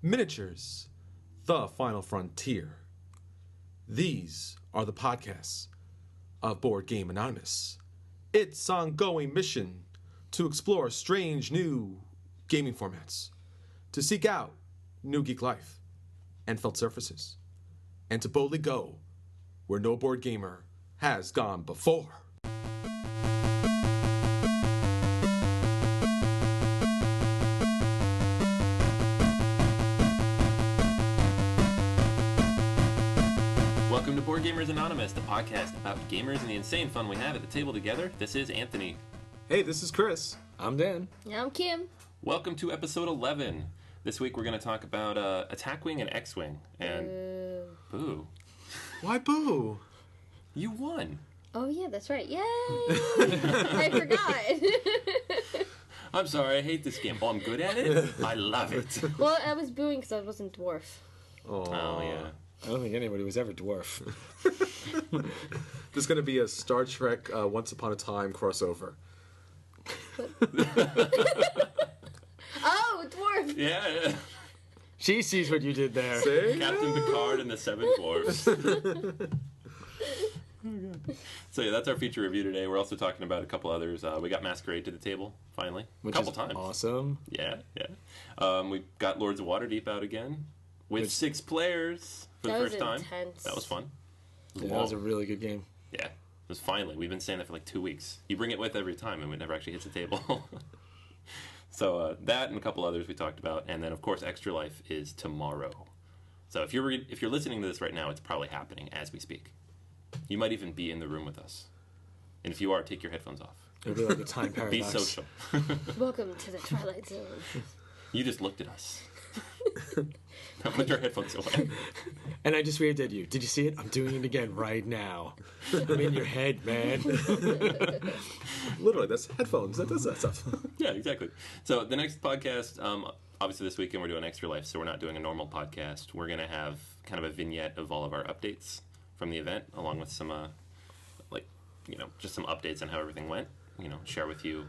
Miniatures, the final frontier. These are the podcasts of Board Game Anonymous. Its ongoing mission to explore strange new gaming formats, to seek out new geek life and felt surfaces, and to boldly go where no board gamer has gone before. Welcome to Board Gamers Anonymous, the podcast about gamers and the insane fun we have at the table together. This is Anthony. Hey, this is Chris. I'm Dan. I'm Kim. Welcome to episode 11. This week we're going to talk about Attack Wing and X-Wing. And boo. Why boo? You won. Oh yeah, that's right. Yay! I forgot. I'm sorry, I hate this game. Oh, I'm good at it? I love it. Well, I was booing because I wasn't dwarf. Oh, yeah. I don't think anybody was ever dwarf. There's going to be a Star Trek Once Upon a Time crossover. Oh, dwarf! Yeah. She sees what you did there. See? Captain Picard and the Seven Dwarfs. So yeah, that's our feature review today. We're also talking about a couple others. We got Masquerade to the table, finally. Which a couple is times. Awesome. Yeah. We got Lords of Waterdeep out again with 6 players for the first time. Intense. That was fun. Yeah, that was a really good game. Yeah, it was finally. We've been saying that for like 2 weeks. You bring it with every time, and it never actually hits the table. So that and a couple others we talked about, and then of course Extra Life is tomorrow. So if you're listening to this right now, it's probably happening as we speak. You might even be in the room with us, and if you are, take your headphones off. It'll be like a time paradox. Be social. Welcome to the Twilight Zone. You just looked at us. Now put your headphones away. And I just waved at you. Did you see it? I'm doing it again right now. I'm in your head, man. Literally, that's headphones. That does that stuff. Yeah, exactly. So the next podcast, obviously this weekend we're doing Extra Life, so we're not doing a normal podcast. We're going to have kind of a vignette of all of our updates from the event, along with some, just some updates on how everything went. Share with you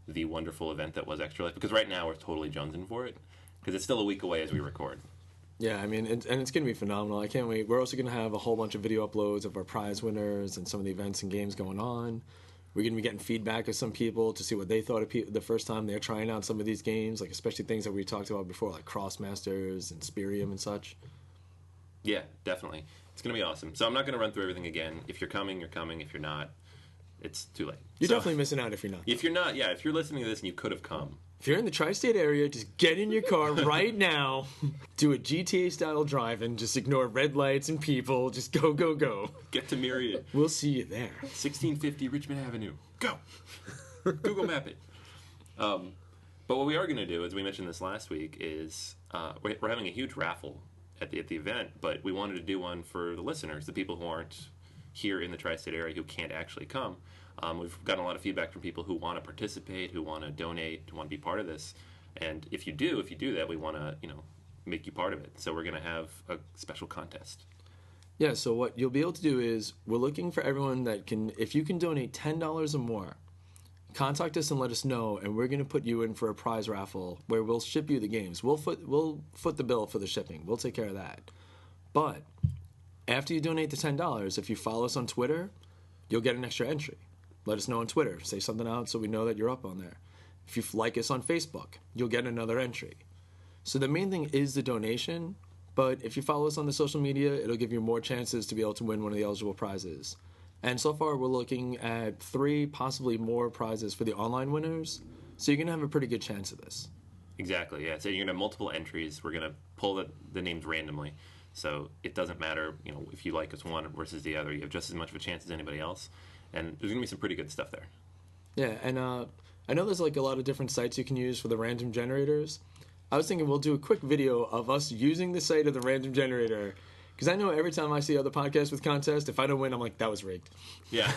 the wonderful event that was Extra Life, because right now we're totally jonesing for it, because it's still a week away as we record. Yeah, I mean, and it's going to be phenomenal. I can't wait. We're also going to have a whole bunch of video uploads of our prize winners and some of the events and games going on. We're going to be getting feedback of some people to see what they thought of the first time they're trying out some of these games, like especially things that we talked about before, like Crossmasters and Spirium and such. Yeah, definitely. It's going to be awesome. So I'm not going to run through everything again. If you're coming, you're coming. If you're not, it's too late. You're definitely missing out if you're not. If you're not, yeah, if you're listening to this and you could have come. If you're in the tri-state area, just get in your car right now, do a GTA-style drive, and just ignore red lights and people. Just go, go, go. Get to Myriad. We'll see you there. 1650 Richmond Avenue. Go! Google Map it. But what we are going to do, as we mentioned this last week, is we're having a huge raffle at the event, but we wanted to do one for the listeners, the people who aren't here in the tri-state area who can't actually come. We've gotten a lot of feedback from people who want to participate, who want to donate, who want to be part of this. And if you do that, we want to, make you part of it. So we're going to have a special contest. Yeah, so what you'll be able to do is we're looking for everyone that can, if you can donate $10 or more, contact us and let us know, and we're going to put you in for a prize raffle where we'll ship you the games. We'll foot the bill for the shipping. We'll take care of that. But after you donate the $10, if you follow us on Twitter, you'll get an extra entry. Let us know on Twitter. Say something out so we know that you're up on there. If you like us on Facebook, you'll get another entry. So the main thing is the donation, but if you follow us on the social media, it'll give you more chances to be able to win one of the eligible prizes. And so far, we're looking at 3, possibly more prizes for the online winners, so you're going to have a pretty good chance of this. Exactly, yeah. So you're going to have multiple entries. We're going to pull the names randomly. So it doesn't matter, if you like us one versus the other. You have just as much of a chance as anybody else. And there's going to be some pretty good stuff there. Yeah, and I know there's like a lot of different sites you can use for the random generators. I was thinking we'll do a quick video of us using the site of the random generator, because I know every time I see other podcasts with contests, if I don't win, I'm like, that was rigged. Yeah.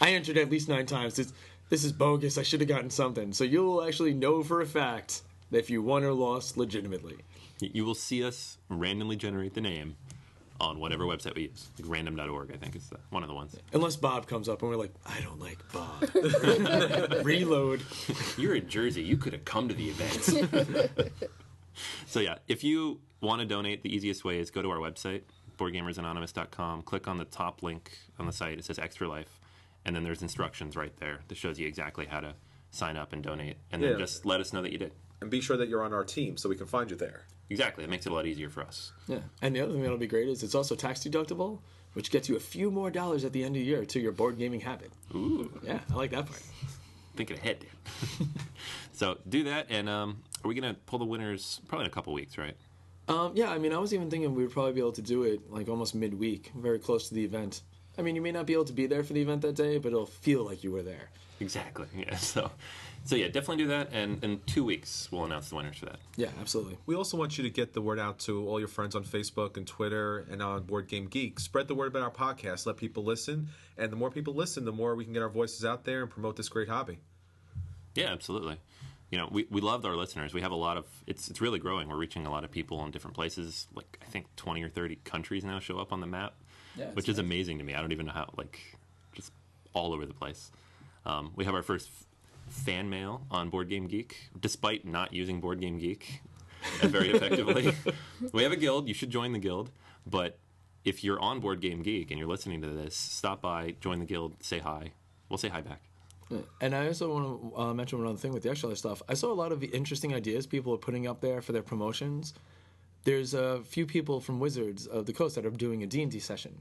I entered at least 9 times. This is bogus. I should have gotten something. So you'll actually know for a fact that if you won or lost legitimately. You will see us randomly generate the name on whatever website we use. Like random.org, I think is one of the ones. Unless Bob comes up and we're like, I don't like Bob. Reload. You're in Jersey. You could have come to the event. So yeah, if you want to donate, the easiest way is go to our website, boardgamersanonymous.com, click on the top link on the site. It says Extra Life, and then there's instructions right there that shows you exactly how to sign up and donate, and then just let us know that you did. And be sure that you're on our team so we can find you there. Exactly. It makes it a lot easier for us. Yeah. And the other thing that'll be great is it's also tax deductible, which gets you a few more dollars at the end of the year to your board gaming habit. Ooh. Yeah, I like that part. Thinking ahead, Dan. So do that, and are we going to pull the winners probably in a couple weeks, right? Yeah, I mean, I was even thinking we would probably be able to do it like almost midweek, very close to the event. I mean, you may not be able to be there for the event that day, but it'll feel like you were there. Exactly. Yeah. So yeah, definitely do that, and in 2 weeks we'll announce the winners for that. Yeah, absolutely. We also want you to get the word out to all your friends on Facebook and Twitter and on Board Game Geek. Spread the word about our podcast. Let people listen. And the more people listen, the more we can get our voices out there and promote this great hobby. Yeah, absolutely. You know, we love our listeners. We have a lot of, it's really growing. We're reaching a lot of people in different places. Like, I think 20 or 30 countries now show up on the map, which is amazing to me. I don't even know how, like, just all over the place. We have our first fan mail on Board Game Geek, despite not using Board Game Geek very effectively. We have a guild. You should join the guild. But if you're on Board Game Geek and you're listening to this, stop by, join the guild, say hi. We'll say hi back. And I also want to mention one other thing with the extra stuff. I saw a lot of the interesting ideas people are putting up there for their promotions. There's a few people from Wizards of the Coast that are doing a D&D session.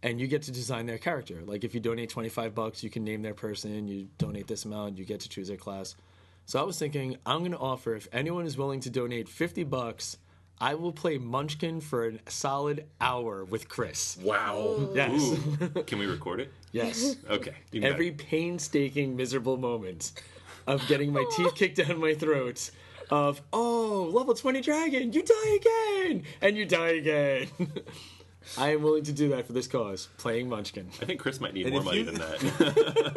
And you get to design their character. Like, if you donate $25, you can name their person. You donate this amount, you get to choose their class. So I was thinking, I'm going to offer, if anyone is willing to donate $50, I will play Munchkin for a solid hour with Chris. Wow. Yes. Ooh. Can we record it? Yes. Okay. Every painstaking, miserable moment of getting my teeth kicked down my throat. Of, oh, level 20 dragon, you die again! And you die again. I am willing to do that for this cause, playing Munchkin. I think Chris might need more money than that. I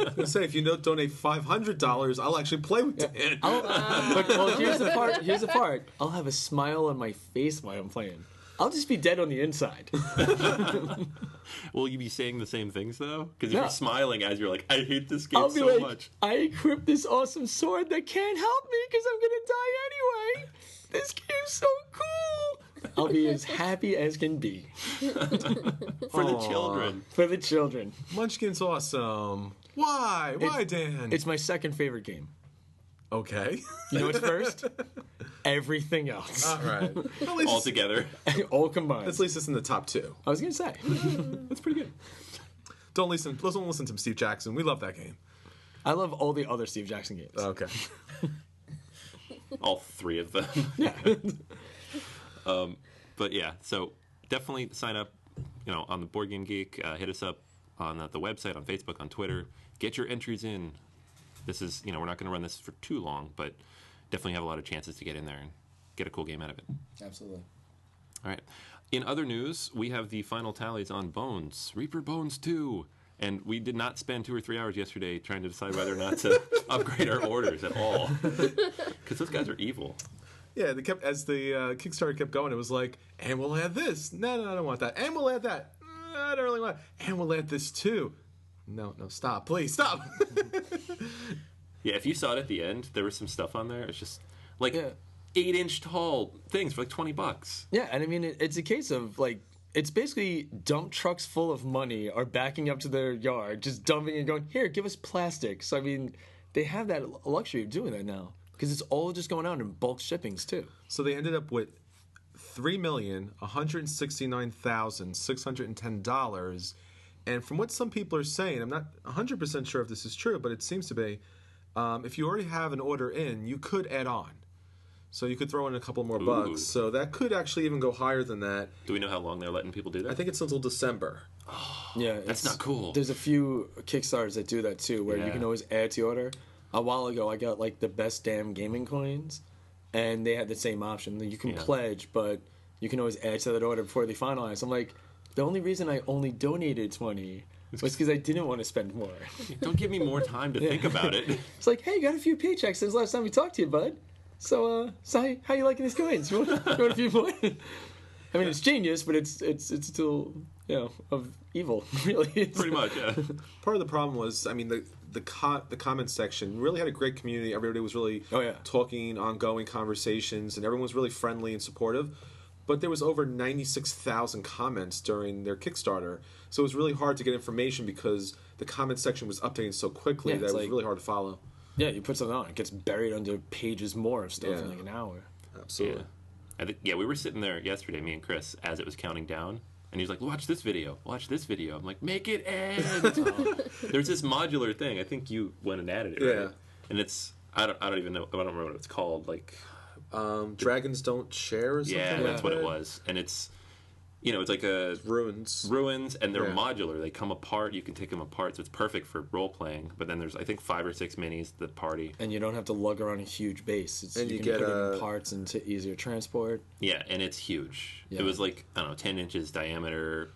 was gonna say, if you don't donate $500, I'll actually play with Dan. Well, here's the part. I'll have a smile on my face while I'm playing. I'll just be dead on the inside. Will you be saying the same things, though? Because if No. you're smiling as you're like, I hate this game I'll be so like, much. I equipped this awesome sword that can't help me because I'm going to die anyway. This game's so cool. I'll be as happy as can be. For the children. For the children. Munchkin's awesome. Why? Why, Dan? It's my second favorite game. Okay. You know what's first? Everything else. All right. At least, All together. All combined. at least it's in the top 2. I was going to say. That's pretty good. Don't listen to Steve Jackson. We love that game. I love all the other Steve Jackson games. Okay. All 3 of them. Yeah. But yeah, so definitely sign up, on the Board Game Geek. Hit us up on the website, on Facebook, on Twitter. Get your entries in. This is, we're not going to run this for too long, but definitely have a lot of chances to get in there and get a cool game out of it. Absolutely. All right. In other news, we have the final tallies on Bones. Reaper Bones 2. And we did not spend 2 or 3 hours yesterday trying to decide whether or not to upgrade our orders at all. Because those guys are evil. Yeah, as the Kickstarter kept going, it was like, and we'll add this. No, I don't want that. And we'll add that. I don't really want it. And we'll add this too. No, stop. Please, stop. Yeah, if you saw it at the end, there was some stuff on there. It's just like Yeah. 8-inch tall things for like $20. Yeah, and I mean, it's a case of, like, it's basically dump trucks full of money are backing up to their yard, just dumping and going, here, give us plastic. So, I mean, they have that luxury of doing that now. Because it's all just going out in bulk shippings, too. So they ended up with $3,169,610. And from what some people are saying, I'm not 100% sure if this is true, but it seems to be, if you already have an order in, you could add on. So you could throw in a couple more bucks. So that could actually even go higher than that. Do we know how long they're letting people do that? I think it's until December. Yeah, That's not cool. There's a few Kickstarters that do that, too, where you Yeah. can always add to your order. A while ago, I got, like, the best damn gaming coins, and they had the same option. You can pledge, but you can always add to that order before they finalize. I'm like, the only reason I only donated 20 was because I didn't want to spend more. Don't give me more time to think about it. It's like, hey, you got a few paychecks since last time we talked to you, bud. So how you liking these coins? You want a few more? I mean, it's genius, but it's still, of evil, really. Pretty much, yeah. Part of the problem was, I mean, the comment section really had a great community. Everybody was really talking, ongoing conversations, and everyone was really friendly and supportive. But there was over 96,000 comments during their Kickstarter, so it was really hard to get information because the comment section was updating so quickly that it was really hard to follow. Yeah, you put something on, it gets buried under pages more of stuff in like an hour. Absolutely. We were sitting there yesterday, me and Chris, as it was counting down. And he's like, watch this video. Watch this video. I'm like, make it end. There's this modular thing. I think you went and added it, right? Yeah. And it's, I don't even know. I don't remember what it's called. Like, Dragons Don't Share or something? Yeah, that's what it was. And it's, it's like a... Ruins, and they're modular. They come apart. You can take them apart, so it's perfect for role-playing. But then there's, I think, 5 or 6 minis that party. And you don't have to lug around a huge base. You can put it in parts and easier transport. Yeah, and it's huge. Yeah. It was like, I don't know, 10 inches diameter,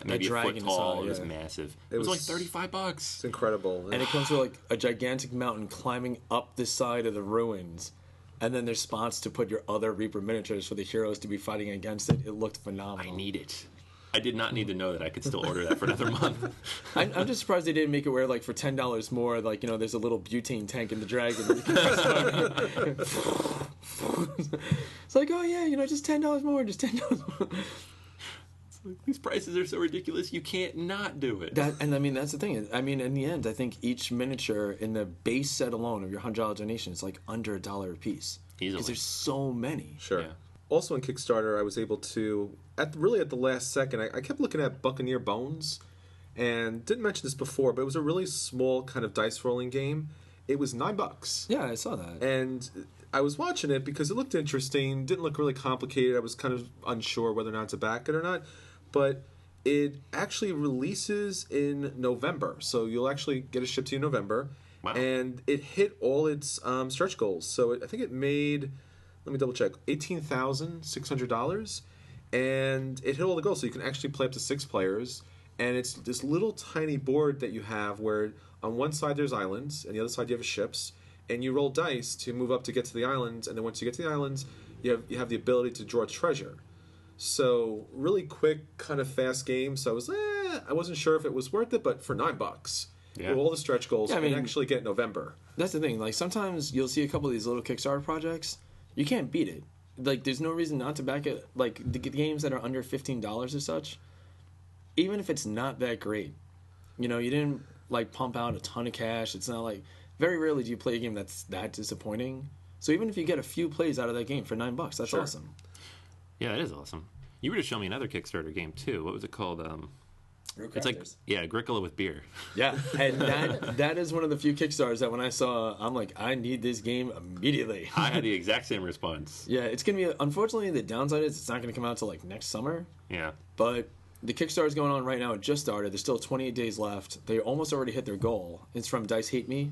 maybe a foot tall. It was massive. It was like $35. It's incredible. And it comes with like a gigantic mountain climbing up the side of the ruins. And then there's spots to put your other Reaper miniatures for the heroes to be fighting against it. It looked phenomenal. I need it. I did not need to know that I could still order that for another month. I'm just surprised they didn't make it where, like, for $10 more, like, there's a little butane tank in the dragon. It's like, oh yeah, just $10 more, just $10 more. These prices are so ridiculous, you can't not do it. And I mean, that's the thing. I mean, in the end, I think each miniature in the base set alone of your $100 donation is like under $1 a piece. Easily. Because there's so many. Sure. Yeah. Also on Kickstarter, I was able to, at the last second, I kept looking at Buccaneer Bones, and didn't mention this before, but it was a really small kind of dice rolling game. It was $9. Yeah, I saw that. And I was watching it because it looked interesting, didn't look really complicated. I was kind of unsure whether or not to back it or not. But it actually releases in November, so you'll actually get it shipped to you in November. Wow. And it hit all its stretch goals. So I think it made, let me double check, $18,600, and it hit all the goals. So you can actually play up to 6 players, and it's this little tiny board that you have where on one side there's islands, and the other side you have ships, and you roll dice to move up to get to the islands, and then once you get to the islands, you have the ability to draw treasure. So really quick, kind of fast game. So I wasn't sure if it was worth it, but for $9, with all the stretch goals, I mean, actually get November. That's the thing. Like sometimes you'll see a couple of these little Kickstarter projects, you can't beat it. Like there's no reason not to back it. Like the games that are under $15 or such, even if it's not that great, you didn't like pump out a ton of cash. It's not like very rarely do you play a game that's that disappointing. So even if you get a few plays out of that game for $9, that's awesome. Yeah, that is awesome. You were just showing me another Kickstarter game too. What was it called? It's like Agricola with beer. Yeah, and that is one of the few Kickstarters that when I saw, I'm like, I need this game immediately. I had the exact same response. Yeah, it's gonna be. Unfortunately, the downside is it's not gonna come out till like next summer. Yeah. But the Kickstarter is going on right now. It just started. There's still 28 days left. They almost already hit their goal. It's from Dice Hate Me,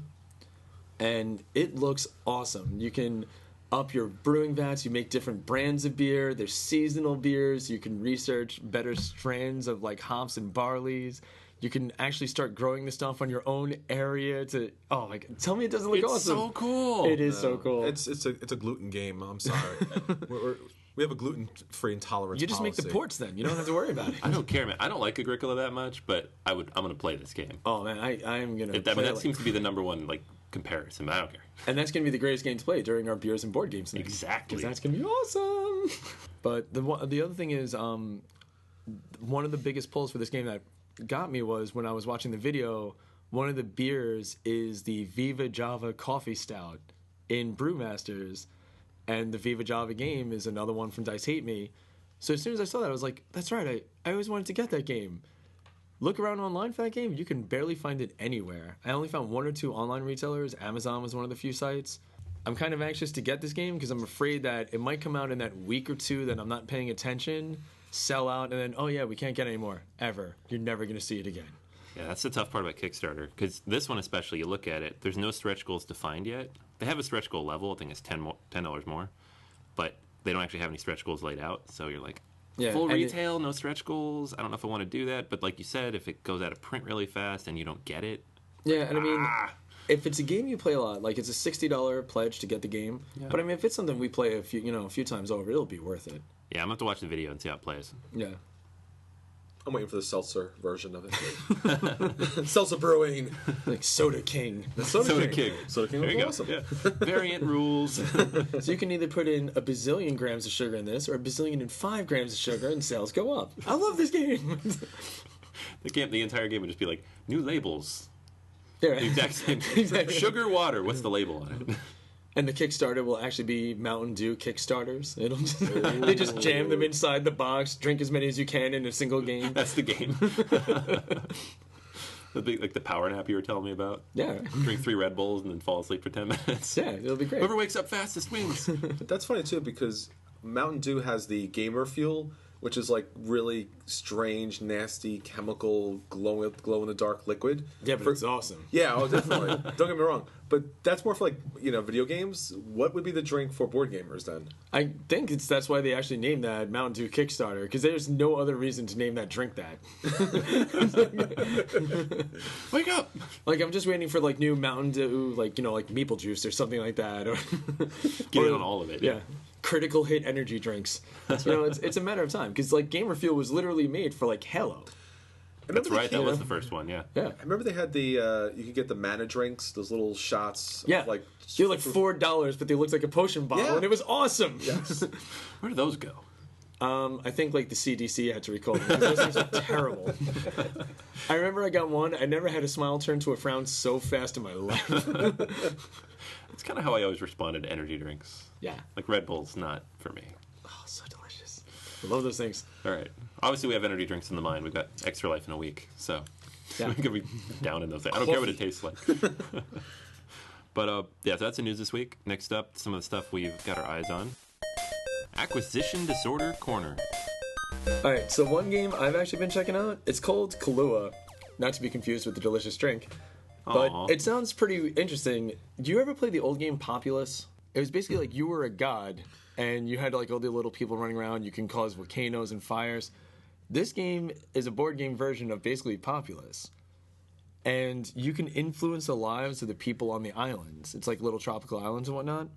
and it looks awesome. You can up your brewing vats, you make different brands of beer, there's seasonal beers, you can research better strains of like hops and barleys, you can actually start growing this stuff on your own area to tell me it doesn't look awesome. It's so cool. It is so cool. It's a gluten game, I'm sorry. We have a gluten-free intolerance You just policy. make the ports then. You don't have to worry about it. I don't care, man. I don't like Agricola that much, but I'm going to play this game. Oh, man, I'm going to play that seems to be the number one comparison, but I don't care. And that's going to be the greatest game to play during our beers and board games tonight. Exactly. Because that's going to be awesome. But the other thing is, one of the biggest pulls for this game that got me was when I was watching the video, one of the beers is the Viva Java Coffee Stout in Brewmasters, and the Viva Java game is another one from Dice Hate Me. So as soon as I saw that, I was like, that's right, I always wanted to get that game. Look around online for that game, you can barely find it anywhere. I only found 1 or 2 online retailers. Amazon was one of the few sites. I'm kind of anxious to get this game because I'm afraid that it might come out in that week or 2 that I'm not paying attention, sell out, and then, oh yeah, we can't get it anymore, ever. You're never going to see it again. Yeah, that's the tough part about Kickstarter, because this one especially, you look at it, there's no stretch goals defined yet. They have a stretch goal level, I think it's $10 more, but they don't actually have any stretch goals laid out, so you're like, full retail, no stretch goals, I don't know if I want to do that, but like you said, if it goes out of print really fast and you don't get it. Yeah, and I mean, if it's a game you play a lot, like it's a $60 pledge to get the game, but I mean, if it's something we play a few times over, it'll be worth it. Yeah, I'm going to have to watch the video and see how it plays. Yeah. I'm waiting for the seltzer version of it. Seltzer brewing. Like Soda King. The Soda King. Soda King There was you go. awesome. Yeah. Variant rules. So you can either put in a bazillion grams of sugar in this, or a bazillion and 5 grams of sugar, and sales go up. I love this game. The entire game would just be like new labels. There. The exact same. Exactly. Sugar water. What's the label on it? And the Kickstarter will actually be Mountain Dew Kickstarters. It'll just, they just jam them inside the box, drink as many as you can in a single game. That's the game. Like the power nap you were telling me about. Yeah. Drink 3 Red Bulls and then fall asleep for 10 minutes. Yeah, it'll be great. Whoever wakes up fastest wins. But that's funny too because Mountain Dew has the gamer fuel, which is like really strange, nasty, chemical, glow in the dark liquid. Yeah, but it's awesome. Yeah, oh, definitely. Don't get me wrong, but that's more for like video games. What would be the drink for board gamers then? I think that's why they actually named that Mountain Dew Kickstarter, because there's no other reason to name that drink that. Wake up! Like, I'm just waiting for like new Mountain Dew, like maple juice or something like that, or Get in on all of it. yeah, critical hit energy drinks. It's a matter of time, because like Gamer Fuel was literally made for like Halo. That's right. That was the first one. Yeah. Yeah. I remember they had the you could get the mana drinks, those little shots. Yeah, Of like they're like $4, but they looked like a potion bottle, Yeah. and it was awesome. Yes. Where do those go? I think like the CDC had to recall them, because those things are terrible. I remember I got one. I never had a smile turn to a frown so fast in my life. That's kind of how I always responded to energy drinks. Yeah. Like Red Bull's not for me. Oh, so delicious. I love those things. All right. Obviously, we have energy drinks in the mind. We've got Extra Life in a week, so Yeah. we could be down in those. I don't care what it tastes like. But yeah, so that's the news this week. Next up, some of the stuff we've got our eyes on. Acquisition Disorder Corner. All right, so one game I've actually been checking out, it's called Kahlua, not to be confused with the delicious drink. But Aw. it sounds pretty interesting. Do you ever play the old game Populous? It was basically like you were a god, and you had like all the little people running around. You can cause volcanoes and fires. This game is a board game version of basically Populous. And you can influence the lives of the people on the islands. It's like little tropical islands and whatnot.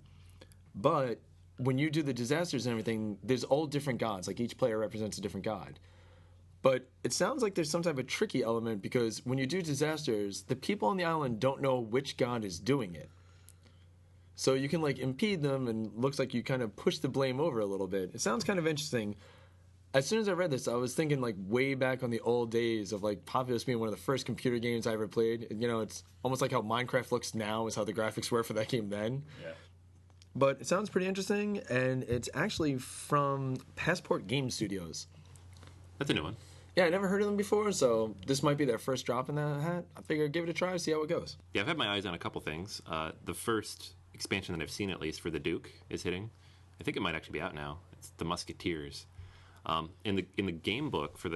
But when you do the disasters and everything, there's all different gods. Like each player represents a different god. But it sounds like there's some type of tricky element, because when you do disasters, the people on the island don't know which god is doing it. So you can like impede them, and looks like you kind of push the blame over a little bit. It sounds kind of interesting. As soon as I read this, I was thinking like way back on the old days of like Populous being one of the first computer games I ever played. It's almost like how Minecraft looks now is how the graphics were for that game then. Yeah. But it sounds pretty interesting, and it's actually from Passport Game Studios. That's a new one. Yeah, I never heard of them before, so this might be their first drop in that hat. I figured I'd give it a try, see how it goes. Yeah, I've had my eyes on a couple things. The first expansion that I've seen, at least, for the Duke is hitting. I think it might actually be out now. It's the Musketeers. In the game book for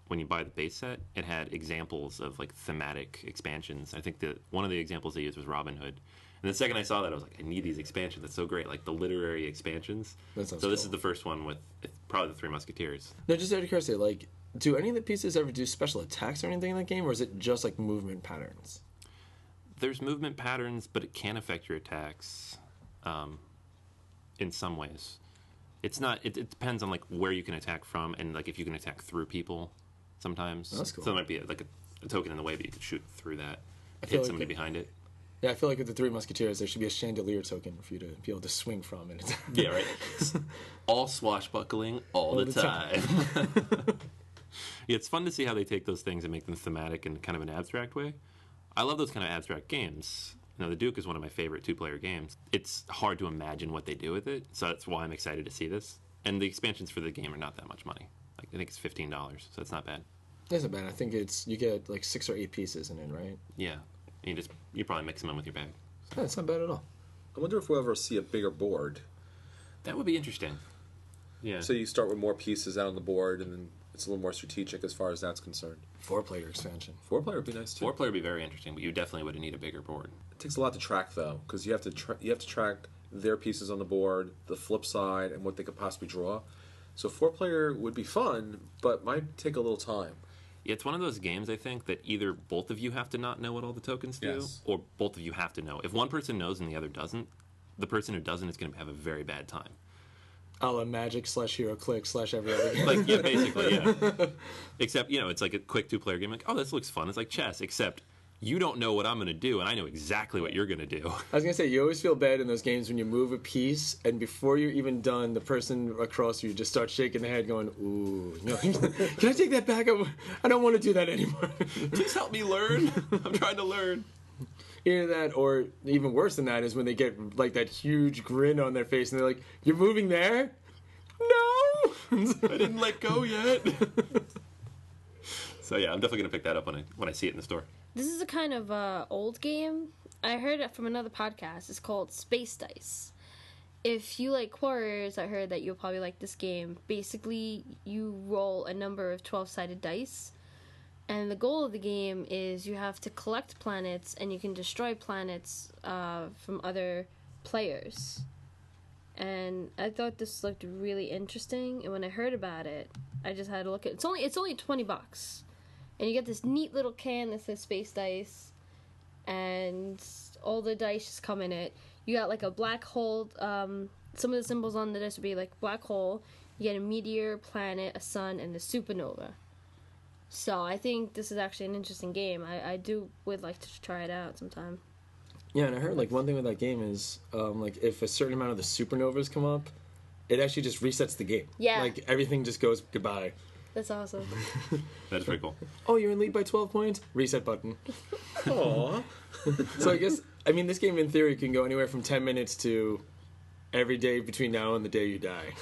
when you buy the base set, it had examples of like thematic expansions. I think that one of the examples they used was Robin Hood. And the second I saw that, I was like, I need these expansions. That's so great, like the literary expansions. That sounds So this cool. is the first one with probably the Three Musketeers. Now, just out of curiosity, like, do any of the pieces ever do special attacks or anything in that game, or is it just like movement patterns? There's movement patterns, but it can affect your attacks in some ways. It's not. It depends on like where you can attack from, and like if you can attack through people. Sometimes That's cool. So there might be like a token in the way, but you could shoot through that. feel Hit like somebody the- behind it. Yeah, I feel like with the Three Musketeers, there should be a chandelier token for you to be able to swing from. And it's Yeah, right. All swashbuckling all the time. Yeah, it's fun to see how they take those things and make them thematic in kind of an abstract way. I love those kind of abstract games. The Duke is one of my favorite two-player games. It's hard to imagine what they do with it, so that's why I'm excited to see this. And the expansions for the game are not that much money. Like, I think it's $15, so it's not bad. That's not bad. I think you get like 6 or 8 pieces in it, right? Yeah, and you probably mix them in with your bag. Yeah, it's not bad at all. I wonder if we'll ever see a bigger board. That would be interesting. Yeah. So you start with more pieces out on the board, and then it's a little more strategic as far as that's concerned. 4-player expansion. 4-player would be nice too. 4-player would be very interesting, but you definitely would need a bigger board. It takes a lot to track though, because you have to track their pieces on the board, the flip side, and what they could possibly draw. So 4-player would be fun, but might take a little time. Yeah, it's one of those games, I think, that either both of you have to not know what all the tokens do, Yes. or both of you have to know. If one person knows and the other doesn't, the person who doesn't is going to have a very bad time. A la Magic / Hero Click / every other game. Like, yeah, basically, yeah. Except, it's like a quick 2-player game. Like, oh, this looks fun. It's like chess, except you don't know what I'm going to do, and I know exactly what you're going to do. I was going to say, you always feel bad in those games when you move a piece, and before you're even done, the person across you just starts shaking their head going, ooh, no, can I take that back? I don't want to do that anymore. Please help me learn. I'm trying to learn. Either that, or even worse than that, is when they get like that huge grin on their face, and they're like, you're moving there? No! I didn't let go yet. So yeah, I'm definitely going to pick that up when I see it in the store. This is a kind of old game. I heard it from another podcast. It's called Space Dice. If you like Warriors, I heard that you'll probably like this game. Basically, you roll a number of 12-sided dice, and the goal of the game is you have to collect planets, and you can destroy planets from other players. And I thought this looked really interesting, and when I heard about it, I just had to look at it. It's only $20. And you get this neat little can that says Space Dice, and all the dice just come in it. You got like a black hole. Some of the symbols on the dice would be like black hole. You get a meteor, planet, a sun, and a supernova. So I think this is actually an interesting game. I would like to try it out sometime. Yeah, and I heard like one thing with that game is like if a certain amount of the supernovas come up, it actually just resets the game. Yeah. Like everything just goes goodbye. That's awesome. That's pretty cool. Oh, you're in lead by 12 points? Reset button. Aww. So I guess, in this game in theory can go anywhere from 10 minutes to every day between now and the day you die.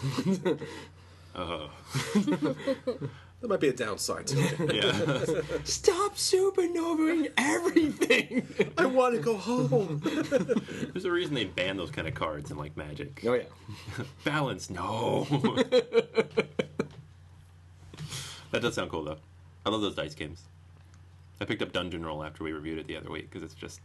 That might be a downside to it. Yeah. Stop supernovaing everything! I want to go home. There's a reason they ban those kind of cards in like Magic. Oh, yeah. Balance, no. That does sound cool, though. I love those dice games. I picked up Dungeon Roll after we reviewed it the other week, because it's just...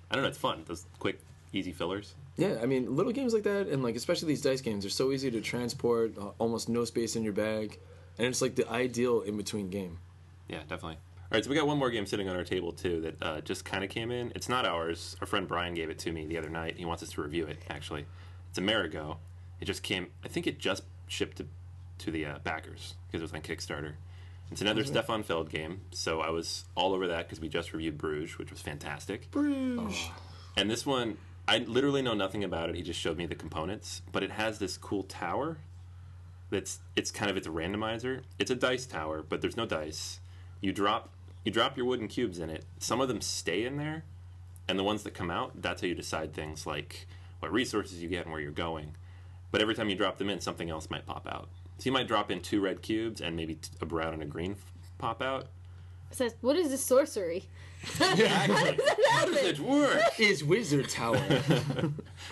I don't know, it's fun. Those quick, easy fillers. Yeah, I mean, little games like that, and like especially these dice games, are so easy to transport, almost no space in your bag, and it's like the ideal in-between game. Yeah, definitely. All right, so we got one more game sitting on our table, too, that just kind of came in. It's not ours. Our friend Brian gave it to me the other night. He wants us to review it, actually. It's Amerigo. It just came... I think it just shipped to the backers, because it was on Kickstarter. It's another Stefan Feld game, so I was all over that because we just reviewed Bruges, which was fantastic. Bruges! Oh. And this one, I literally know nothing about it. He just showed me the components, but it has this cool tower. It's a randomizer. It's a dice tower, but there's no dice. You drop your wooden cubes in it. Some of them stay in there, and the ones that come out, that's how you decide things like what resources you get and where you're going. But every time you drop them in, something else might pop out. So you might drop in 2 red cubes and maybe a brown and a green pop out. It says, what is this sorcery? Exactly. How does it work? Is Wizard Tower.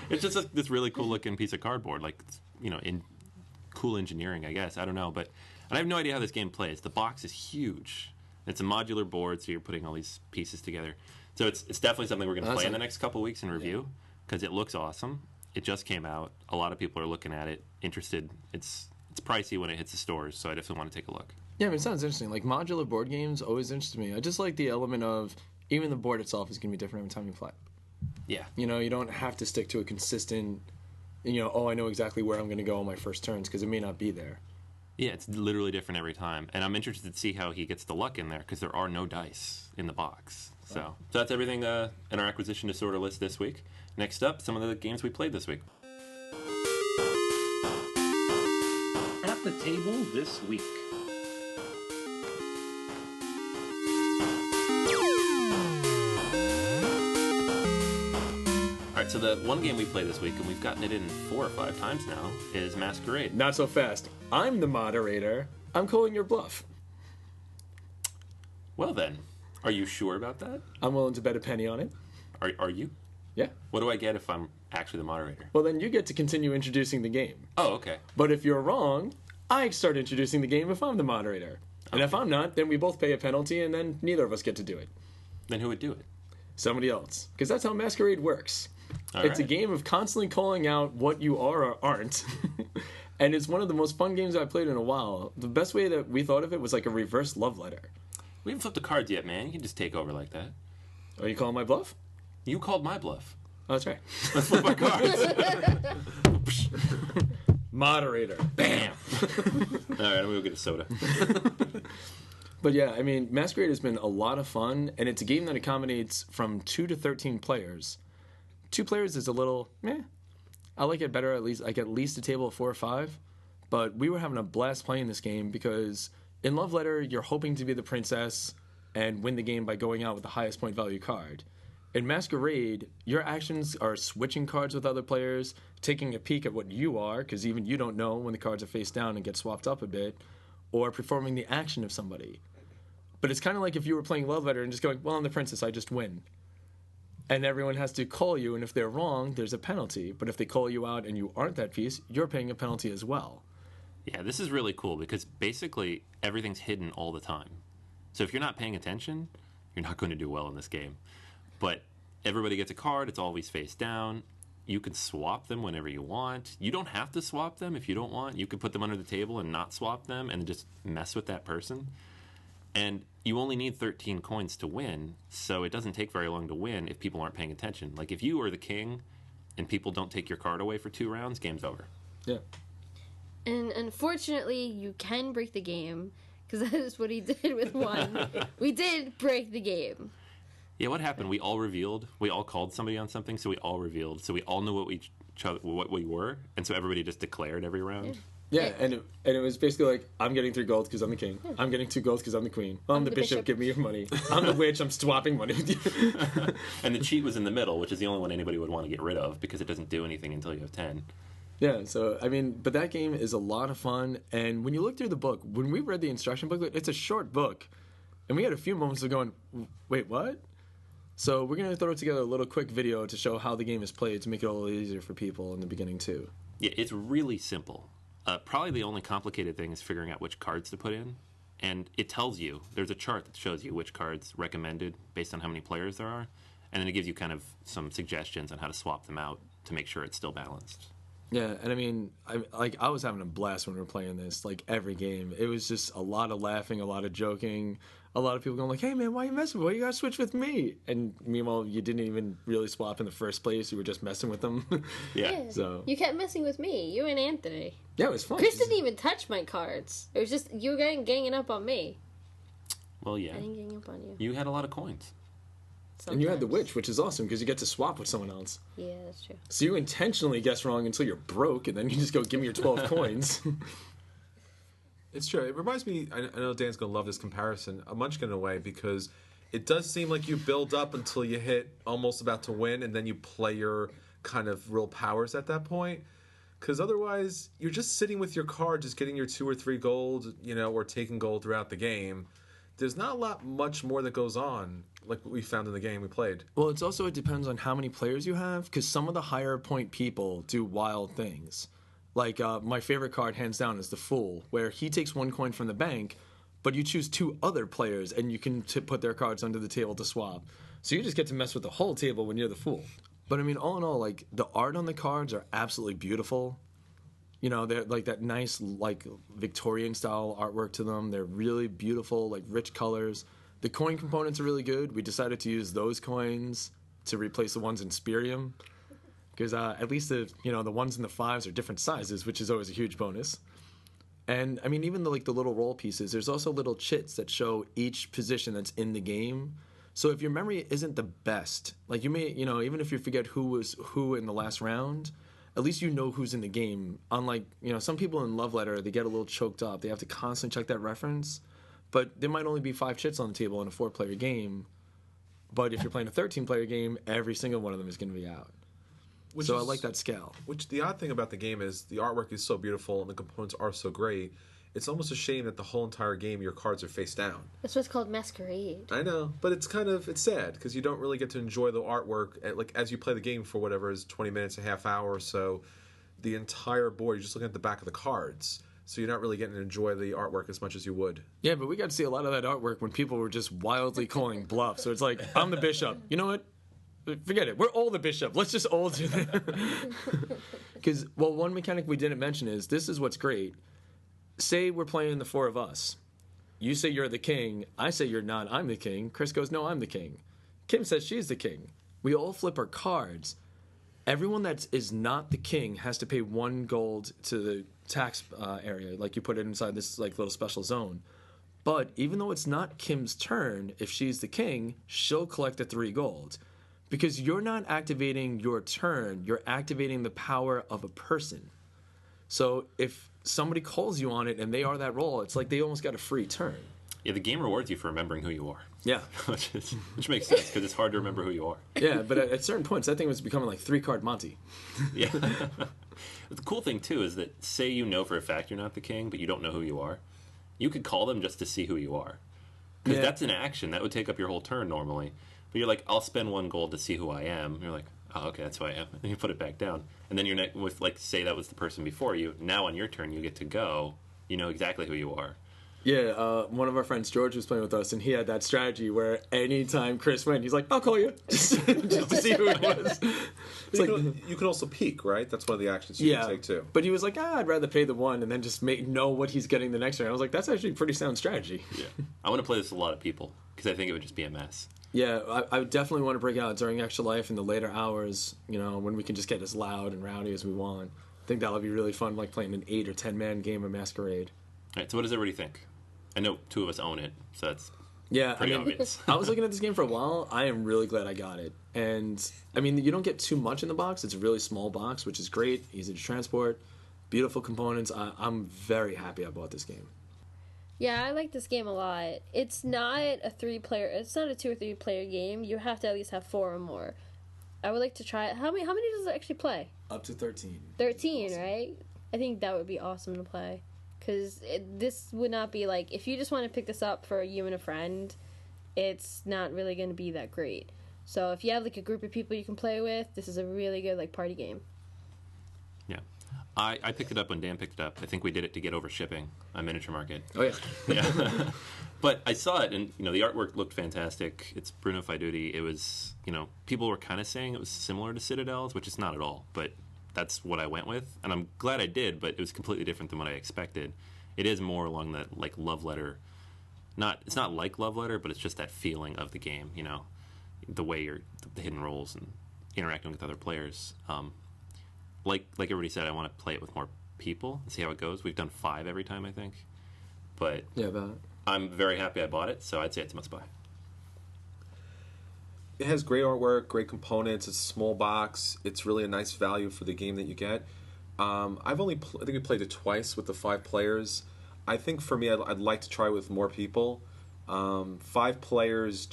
It's just this really cool looking piece of cardboard, like, in cool engineering, I guess. I don't know, but I have no idea how this game plays. The box is huge. It's a modular board, so you're putting all these pieces together. So it's definitely something we're going to play in the next couple weeks and review, because it looks awesome. It just came out. A lot of people are looking at it, interested. It's pricey when it hits the stores, so I definitely want to take a look. Yeah, I mean, it sounds interesting. Like, modular board games always interest me. I just like the element of even the board itself is going to be different every time you play. Yeah. You don't have to stick to a consistent, I know exactly where I'm going to go on my first turns, because it may not be there. Yeah, it's literally different every time. And I'm interested to see how he gets the luck in there, because there are no dice in the box. So that's everything in our acquisition disorder list this week. Next up, some of the games we played this week. At the table this week. All right, so the one game we played this week, and we've gotten it in 4 or 5 times now, is Masquerade. Not so fast. I'm the moderator. I'm calling your bluff. Well then, are you sure about that? I'm willing to bet a penny on it. Are you? Yeah. What do I get if I'm actually the moderator? Well, then you get to continue introducing the game. Oh, okay. But if you're wrong, I start introducing the game if I'm the moderator. And if I'm not, then we both pay a penalty, and then neither of us get to do it. Then who would do it? Somebody else. Because that's how Masquerade works. It's a right. game of constantly calling out what you are or aren't. And it's one of the most fun games I've played in a while. The best way that we thought of it was like a reverse love letter. We haven't flipped the cards yet, man. You can just take over like that. Are you calling my bluff? You called my bluff. Oh, that's right. Let's flip our cards. Moderator. Bam! All right, I'm going to go get a soda. But yeah, I mean, Masquerade has been a lot of fun, and it's a game that accommodates from 2 to 13 players. 2 players is a little meh. I like it better, at least a table of 4 or 5. But we were having a blast playing this game because in Love Letter, you're hoping to be the princess and win the game by going out with the highest point value card. In Masquerade, your actions are switching cards with other players, taking a peek at what you are, because even you don't know when the cards are face down and get swapped up a bit, or performing the action of somebody. But it's kind of like if you were playing Love Letter and just going, well, I'm the princess, I just win. And everyone has to call you, and if they're wrong, there's a penalty. But if they call you out and you aren't that piece, you're paying a penalty as well. Yeah, this is really cool because basically everything's hidden all the time. So if you're not paying attention, you're not going to do well in this game. But everybody gets a card, it's always face down. You can swap them whenever you want. You don't have to swap them if you don't want. You can put them under the table and not swap them and just mess with that person. And you only need 13 coins to win, so it doesn't take very long to win if people aren't paying attention. Like, if you are the king and people don't take your card away for 2 rounds, game's over. Yeah. And unfortunately, you can break the game, because that is what he did with one. We did break the game. Yeah, what happened? We all revealed. We all called somebody on something, so we all revealed. So we all knew what we were, and so everybody just declared every round. Yeah, and it was basically like, I'm getting 3 gold because I'm the king. I'm getting 2 gold because I'm the queen. I'm the bishop, give me your money. I'm the witch, I'm swapping money with you. And the cheat was in the middle, which is the only one anybody would want to get rid of because it doesn't do anything until you have 10. Yeah, so, I mean, but that game is a lot of fun. And when you look through the book, when we read the instruction booklet, it's a short book. And we had a few moments of going, wait, what? So we're going to throw together a little quick video to show how the game is played to make it a little easier for people in the beginning, too. Yeah, it's really simple. Probably the only complicated thing is figuring out which cards to put in. And it tells you, there's a chart that shows you which cards recommended based on how many players there are. And then it gives you kind of some suggestions on how to swap them out to make sure it's still balanced. Yeah, and I mean, I was having a blast when we were playing this, like every game. It was just a lot of laughing, a lot of joking, a lot of people going like, hey man, why you messing with me? Why you gotta switch with me? And meanwhile, you didn't even really swap in the first place. You were just messing with them. Yeah. So You kept messing with me, you and Anthony. yeah, it was fun. Chris didn't even touch my cards. It was just you were ganging up on me. Well, yeah. I didn't gang up on you. You had a lot of coins. And you had the Sometimes. witch, which is awesome because you get to swap with someone else. Yeah, that's true. So you intentionally guess wrong until you're broke, and then you just go, give me your 12 coins. It's true. It reminds me, I know Dan's going to love this comparison, a Munchkin in a way, because it does seem like you build up until you hit almost about to win, and then you play your kind of real powers at that point. Because otherwise, you're just sitting with your card, just getting your 2 or 3 gold, or taking gold throughout the game. There's not a lot much more that goes on, like what we found in the game we played. Well, it depends on how many players you have, because some of the higher point people do wild things. Like, my favorite card, hands down, is the Fool, where he takes 1 coin from the bank, but you choose 2 other players, and you can put their cards under the table to swap. So you just get to mess with the whole table when you're the Fool. But, I mean, all in all, like, the art on the cards are absolutely beautiful. They're like that nice, like, Victorian-style artwork to them. They're really beautiful, like, rich colors. The coin components are really good. We decided to use those coins to replace the ones in Spirium. Because at least the ones in the 5s are different sizes, which is always a huge bonus. And, I mean, even the little roll pieces, there's also little chits that show each position that's in the game. So if your memory isn't the best, like you may, even if you forget who was who in the last round, at least you know who's in the game. Unlike, some people in Love Letter, they get a little choked up. They have to constantly check that reference. But there might only be 5 chits on the table in a 4-player game. But if you're playing a 13-player game, every single one of them is going to be out. I like that scale. Which the odd thing about the game is the artwork is so beautiful and the components are so great. It's almost a shame that the whole entire game your cards are face down. That's what's called Masquerade. I know, but it's sad because you don't really get to enjoy the artwork as you play the game for whatever is 20 minutes, a half hour or so. The entire board, you're just looking at the back of the cards. So you're not really getting to enjoy the artwork as much as you would. Yeah, but we got to see a lot of that artwork when people were just wildly calling bluff. So it's like, I'm the bishop. You know what? Forget it. We're all the bishop. Let's just all do that. Because, one mechanic we didn't mention is, this is what's great. Say we're playing the 4 of us. You say you're the king. I say you're not. I'm the king. Chris goes, no, I'm the king. Kim says she's the king. We all flip our cards. everyone that is not the king has to pay 1 gold to the tax area, like you put it inside this like little special zone. But even though it's not Kim's turn, if she's the king, she'll collect the 3 gold. Because you're not activating your turn, you're activating the power of a person. So if somebody calls you on it and they are that role, it's like they almost got a free turn. Yeah, the game rewards you for remembering who you are. Yeah. which makes sense, because it's hard to remember who you are. Yeah, but at certain points, that thing was becoming like 3-card Monty. Yeah. The cool thing, too, is that say you know for a fact you're not the king, but you don't know who you are, you could call them just to see who you are. Because that's an action. That would take up your whole turn normally. But you're like, I'll spend 1 gold to see who I am. And you're like, oh, okay, that's who I am. And you put it back down. And then you're with, like, say that was the person before you. Now on your turn, you get to go. You know exactly who you are. Yeah, one of our friends, George, was playing with us, and he had that strategy where anytime Chris went, he's like, I'll call you, just to see who it was. It's you can also peek, right? That's one of the actions you can take, too. But he was like, I'd rather pay the 1 and then just know what he's getting the next turn. I was like, that's actually a pretty sound strategy. Yeah. I want to play this with a lot of people, because I think it would just be a mess. Yeah, I would definitely want to break out during Extra Life in the later hours, when we can just get as loud and rowdy as we want. I think that'll be really fun, like playing an 8 or 10-man game of Masquerade. All right, so what does everybody think? I know 2 of us own it, so that's pretty obvious. I was looking at this game for a while. I am really glad I got it. And, you don't get too much in the box. It's a really small box, which is great, easy to transport, beautiful components. I'm very happy I bought this game. Yeah, I like this game a lot. It's not a 3-player. It's not a 2 or 3 player game. You have to at least have 4 or more. I would like to try it. How many does it actually play? Up to 13. 13, awesome. Right? I think that would be awesome to play. Because this would not be like, if you just want to pick this up for you and a friend, it's not really going to be that great. So if you have like a group of people you can play with, this is a really good like party game. Yeah. I picked it up when Dan picked it up. I think we did it to get over shipping on Miniature Market. Oh, yeah. Yeah. But I saw it, and the artwork looked fantastic. It's Bruno Faiduti. It was, people were kind of saying it was similar to Citadel's, which it's not at all, but that's what I went with, and I'm glad I did, but it was completely different than what I expected. It is more along that, like, love letter. It's not like love letter, but it's just that feeling of the game, the way the hidden roles and interacting with other players. Like everybody said, I want to play it with more people and see how it goes. We've done 5 every time, I think. But yeah, about. I'm very happy I bought it, so I'd say it's a must-buy. It has great artwork, great components. It's a small box. It's really a nice value for the game that you get. I think we played it twice with the 5 players. I think for me, I'd like to try with more people. 5 players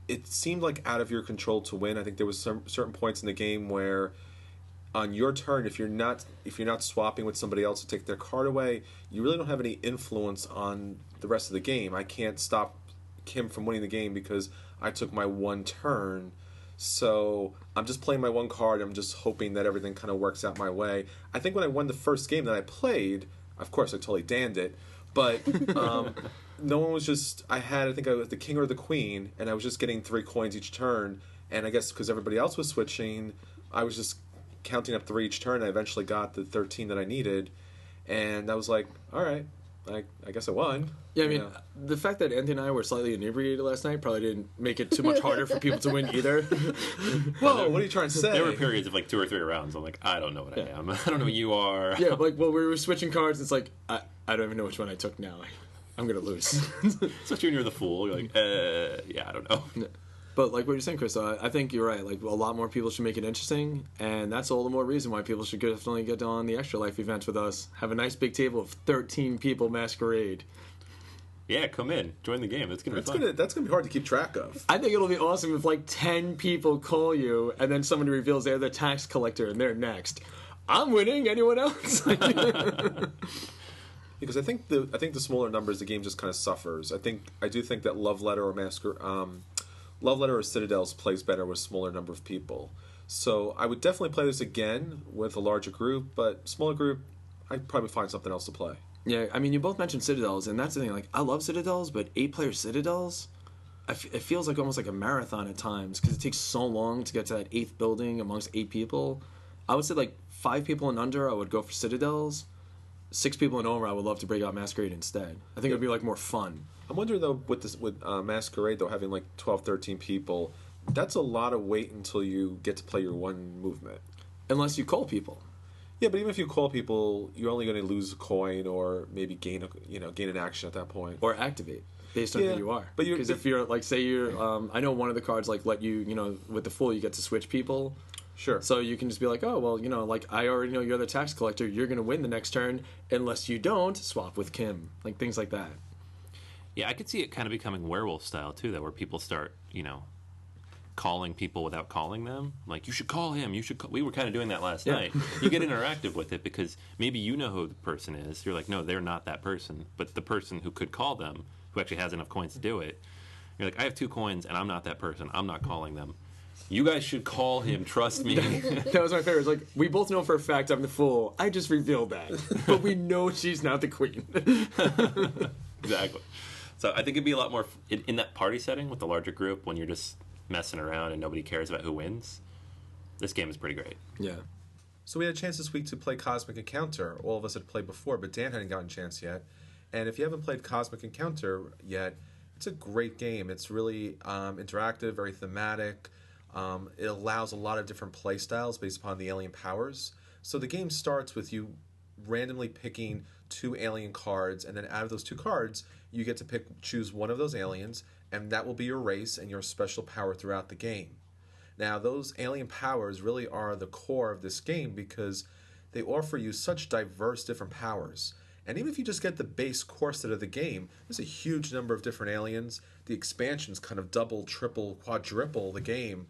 it seemed like out of your control to win. I think there was some certain points in the game where on your turn, if you're not swapping with somebody else to take their card away, you really don't have any influence on the rest of the game. I can't stop Kim from winning the game because I took my 1 turn. So I'm just playing my 1 card. I'm just hoping that everything kind of works out my way. I think when I won the first game that I played, of course I totally danned it, but no one was just, I think I was the king or the queen, and I was just getting 3 coins each turn, and I guess because everybody else was switching, I was just counting up 3 each turn. I eventually got the 13 that I needed, and I was like, all right, I guess I won. Yeah, the fact that Anthony and I were slightly inebriated last night probably didn't make it too much harder for people to win either. Whoa, what are you trying to say? There were periods of like 2 or 3 rounds. I'm like, I don't know what I am. I don't know what you are. Yeah, we were switching cards. It's like, I don't even know which one I took now. I'm going to lose. Especially when you're the fool. You're like, I don't know. But like what you're saying, Chris, I think you're right. Like a lot more people should make it interesting, and that's all the more reason why people should definitely get on the Extra Life events with us. Have a nice big table of 13 people masquerade. Yeah, come in, join the game. It's gonna be fun. That's gonna be hard to keep track of. I think it'll be awesome if like 10 people call you, and then somebody reveals they're the tax collector and they're next. I'm winning. Anyone else? Because I think the smaller numbers, the game just kind of suffers. I do think that Love Letter or Citadel's plays better with a smaller number of people. So I would definitely play this again with a larger group, but smaller group, I'd probably find something else to play. Yeah, you both mentioned Citadel's, and that's the thing. Like, I love Citadel's, but 8-player Citadel's, it feels like almost like a marathon at times because it takes so long to get to that 8th building amongst 8 people. I would say like 5 people and under, I would go for Citadel's. 6 people and over, I would love to break out Masquerade instead. I think it would be like more fun. I'm wondering though with Masquerade though having like 12, 13 people, That's a lot of wait until you get to play your one movement. Unless you call people. Yeah, but even if you call people, you're only going to lose a coin or maybe gain an action at that point. Or activate based on Yeah, who you are. but Because if you're, like, say you're, I know one of the cards, like, let you, with the Fool, you get to switch people. Sure. So you can just be like, oh, well, like, I already know you're the tax collector. You're going to win the next turn. Unless you don't, swap with Kim. Like, things like that. Yeah, I could see it kind of becoming werewolf style, too, though, where people start, calling people without calling them. Like, you should call him. We were kind of doing that last night. You get interactive with it because maybe you know who the person is. You're like, no, they're not that person. But the person who could call them, who actually has enough coins to do it, you're like, I have 2 coins and I'm not that person. I'm not calling them. You guys should call him. Trust me. That was my favorite. It's like, we both know for a fact I'm the Fool. I just revealed that. But we know she's not the queen. Exactly. So I think it'd be a lot more in that party setting with the larger group when you're just messing around and nobody cares about who wins. This game is pretty great. Yeah. So we had a chance this week to play Cosmic Encounter. All of us had played before, but Dan hadn't gotten a chance yet. And if you haven't played Cosmic Encounter yet, it's a great game. It's really interactive, very thematic. It allows a lot of different play styles based upon the alien powers. So the game starts with you randomly picking 2 alien cards, and then out of those 2 cards, you get to choose one of those aliens, and that will be your race and your special power throughout the game. Now, those alien powers really are the core of this game because they offer you such diverse different powers. And even if you just get the base core set of the game, there's a huge number of different aliens. The expansions kind of double, triple, quadruple the game.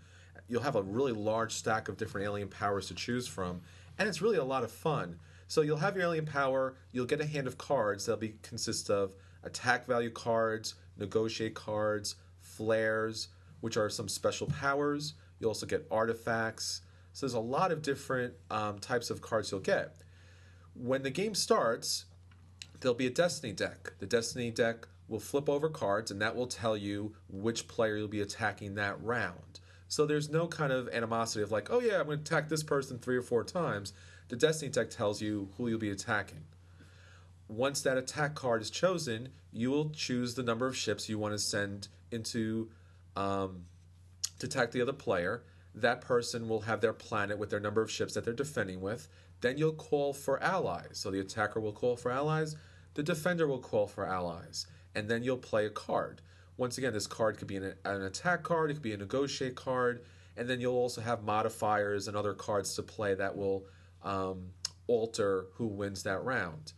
You'll have a really large stack of different alien powers to choose from, and it's really a lot of fun. So you'll have your alien power, you'll get a hand of cards that'll consist of attack value cards, negotiate cards, flares, which are some special powers. You'll also get artifacts. So there's a lot of different types of cards you'll get. When the game starts, there'll be a Destiny deck. The Destiny deck will flip over cards, and that will tell you which player you'll be attacking that round. So there's no kind of animosity of like, oh yeah, I'm going to attack this person 3 or 4 times. The Destiny deck tells you who you'll be attacking. Once that attack card is chosen, you will choose the number of ships you want to send into to attack the other player. That person will have their planet with their number of ships that they're defending with. Then you'll call for allies. So the attacker will call for allies. The defender will call for allies. And then you'll play a card. Once again, this card could be an attack card. It could be a negotiate card. And then you'll also have modifiers and other cards to play that will alter who wins that round.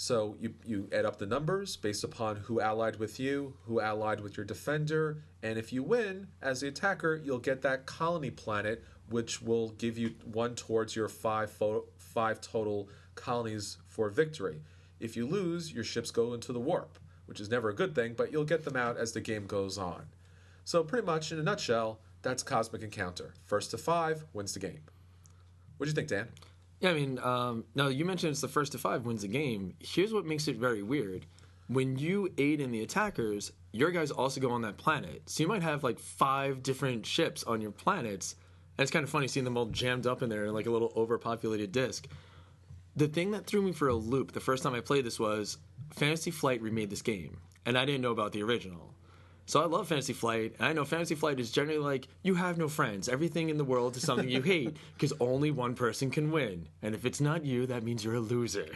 So you add up the numbers based upon who allied with you, who allied with your defender, and if you win, as the attacker, you'll get that colony planet, which will give you 1 towards your 5 total colonies for victory. If you lose, your ships go into the warp, which is never a good thing, but you'll get them out as the game goes on. So pretty much, in a nutshell, that's Cosmic Encounter. First to 5 wins the game. What do you think, Dan? Yeah, I mean, now you mentioned it's the first to 5 wins the game. Here's what makes it very weird. When you aid in the attackers, your guys also go on that planet. So you might have like 5 different ships on your planets. And it's kind of funny seeing them all jammed up in there in like a little overpopulated disk. The thing that threw me for a loop the first time I played this was Fantasy Flight remade this game. And I didn't know about the original. So I love Fantasy Flight, and I know Fantasy Flight is generally like, you have no friends. Everything in the world is something you hate, because only one person can win. And if it's not you, that means you're a loser.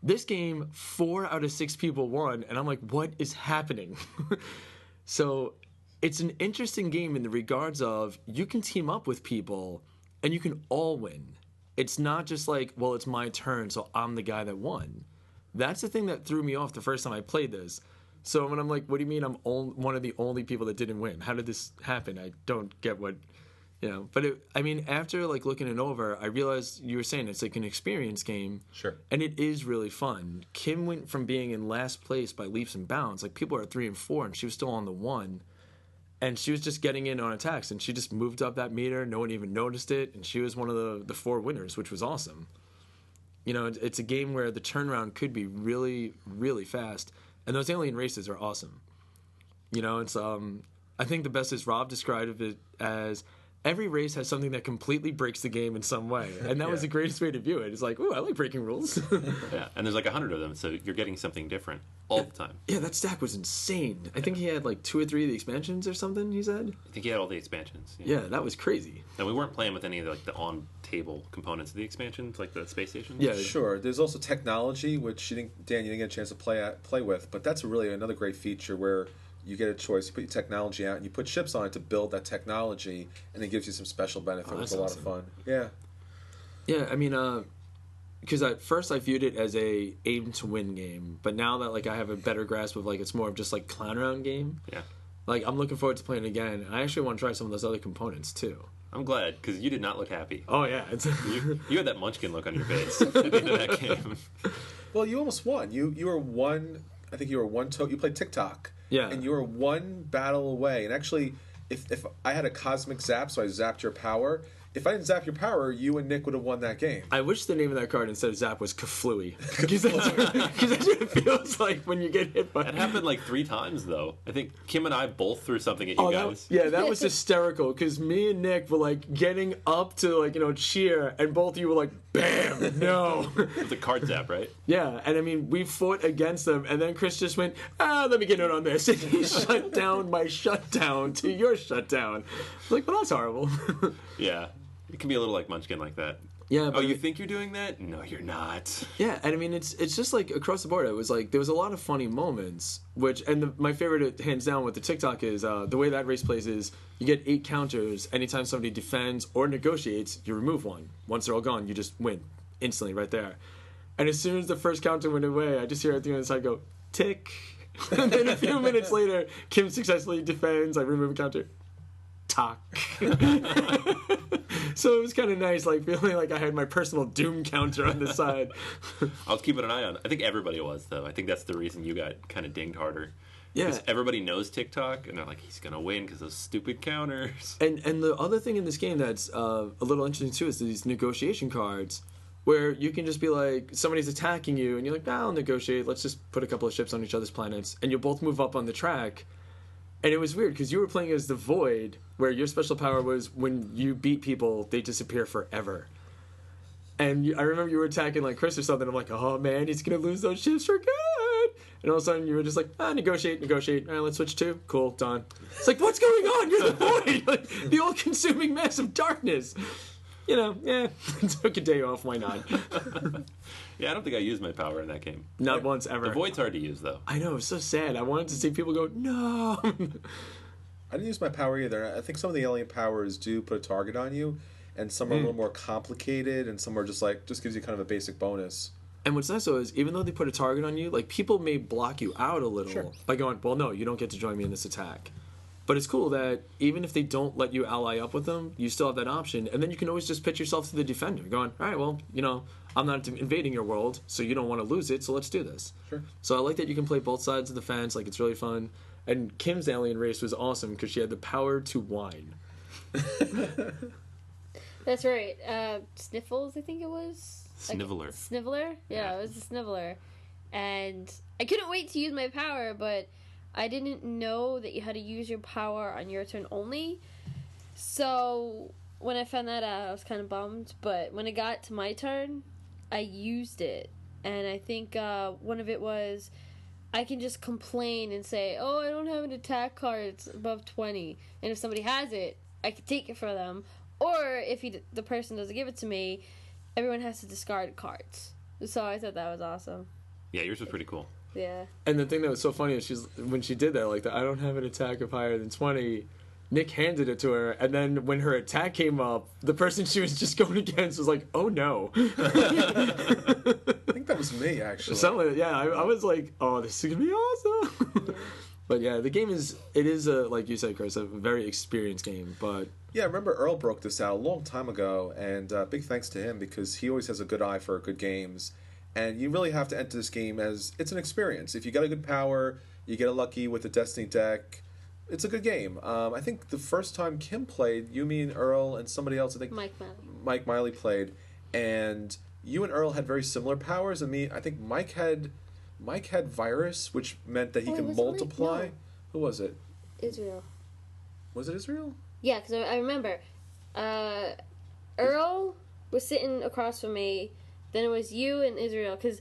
This game, 4 out of 6 people won, and I'm like, what is happening? So it's an interesting game in the regards of, you can team up with people, and you can all win. It's not just like, well, it's my turn, so I'm the guy that won. That's the thing that threw me off the first time I played this. So when I'm like, what do you mean I'm one of the only people that didn't win? How did this happen? I don't get what, But after like looking it over, I realized you were saying it's like an experience game. Sure. And it is really fun. Kim went from being in last place by leaps and bounds. Like people are at 3 and 4, and she was still on the 1. And she was just getting in on attacks, and she just moved up that meter. No one even noticed it, and she was one of the 4 winners, which was awesome. It's a game where the turnaround could be really, really fast. And those alien races are awesome. It's I think the best is Rob described it as every race has something that completely breaks the game in some way, and that was the greatest way to view it. It's like, ooh, I like breaking rules. Yeah, and there's like 100 of them, so you're getting something different all the time. Yeah, that stack was insane. I think he had like 2 or 3 of the expansions or something, he said. I think he had all the expansions. Yeah, that was crazy. And we weren't playing with any of the on-table components of the expansions, like the space stations. Yeah, Sure. There's also technology, which you didn't get a chance to play with, but that's really another great feature where you get a choice. You put your technology out, and you put chips on it to build that technology, and it gives you some special benefit. Oh, It's that's a lot awesome. of fun. Yeah. Yeah, I mean, because at first I viewed it as a aim to win game, but now that like I have a better grasp of like it's more of just like clown around game. Yeah. Like I'm looking forward to playing it again, and I actually want to try some of those other components too. I'm glad, because you did not look happy. Oh yeah, it's You had that munchkin look on your face at the end of that game. Well, you almost won. You were one. I think you were one. You played TikTok. Yeah. And you were one battle away. And actually, if I had a cosmic zap, so I zapped your power. If I didn't zap your power, you and Nick would have won that game. I wish the name of that card instead of Zap was Kaflooey. Because that's what it feels like when you get hit by It happened like 3 times, though. I think Kim and I both threw something at you guys. that was hysterical. Because me and Nick were like getting up to like, cheer, and both of you were like, bam, no. It was a card zap, right? Yeah, and I mean, we fought against them, and then Chris just went, let me get in on this. And he shut down my shutdown to your shutdown. I was like, well, that's horrible. Yeah. It can be a little like Munchkin like that. Yeah, Oh, but you think you're doing that? No, you're not. yeah, and I mean, it's just like across the board. It was like there was a lot of funny moments, my favorite, hands down, with the TikTok is the way that race plays is you get 8 counters. Anytime somebody defends or negotiates, you remove one. Once they're all gone, you just win instantly right there. And as soon as the first counter went away, I just hear at the other side go tick, and then a few minutes later, Kim successfully defends. I remove a counter. Talk. So it was kind of nice, like feeling like I had my personal doom counter on the side. I was keeping an eye on it. I think everybody was, though. I think that's the reason you got kind of dinged harder. Yeah. Because everybody knows TikTok, and they're like, he's going to win because those stupid counters. And the other thing in this game that's a little interesting too is these negotiation cards, where you can just be like, somebody's attacking you, and you're like, I'll negotiate. Let's just put a couple of ships on each other's planets, and you'll both move up on the track. And it was weird because you were playing as the Void, where your special power was when you beat people, they disappear forever. And I remember you were attacking like Chris or something. I'm like, oh man, he's gonna lose those ships for good. And all of a sudden you were just like, negotiate. All right, let's switch to. Cool, done. It's like, what's going on? You're the Void, like the all-consuming mass of darkness. Took a day off. Why not? Yeah, I don't think I used my power in that game. Not once ever. The Void's hard to use, though. I know, it was so sad. I wanted to see people go, no. I didn't use my power either. I think some of the alien powers do put a target on you, and some are a little more complicated, and some are just gives you kind of a basic bonus. And what's nice though is even though they put a target on you, like people may block you out a little by going, well, no, you don't get to join me in this attack. But it's cool that even if they don't let you ally up with them, you still have that option. And then you can always just pitch yourself to the defender, going, all right, well, I'm not invading your world, so you don't want to lose it, so let's do this. Sure. So I like that you can play both sides of the fence. Like, it's really fun. And Kim's alien race was awesome because she had the power to whine. That's right. Sniffles, I think it was. Sniveler. Sniveler? Yeah, it was a Sniveler. And I couldn't wait to use my power, but I didn't know that you had to use your power on your turn only. So when I found that out, I was kind of bummed. But when it got to my turn, I used it. And I think one of it was I can just complain and say, oh, I don't have an attack card. It's above 20. And if somebody has it, I can take it for them. Or if the person doesn't give it to me, everyone has to discard cards. So I thought that was awesome. Yeah, yours was pretty cool. Yeah. And the thing that was so funny is when she did that, like, I don't have an attack of higher than 20, Nick handed it to her, and then when her attack came up, the person she was just going against was like, oh no. I think that was me, actually. I was like, oh, this is going to be awesome. But yeah, the game is like you said, Chris, a very experienced game, but... Yeah, I remember Earl broke this out a long time ago, and big thanks to him because he always has a good eye for good games. And you really have to enter this game as it's an experience. If you got a good power, you get lucky with the Destiny deck, it's a good game. I think the first time Kim played, you, me, and Earl, and somebody else, I think Mike Miley played, and you and Earl had very similar powers. And I think Mike had virus, which meant that he could multiply. No. Who was it? Israel. Was it Israel? Yeah, because I remember Earl was sitting across from me. Then it was you and Israel, because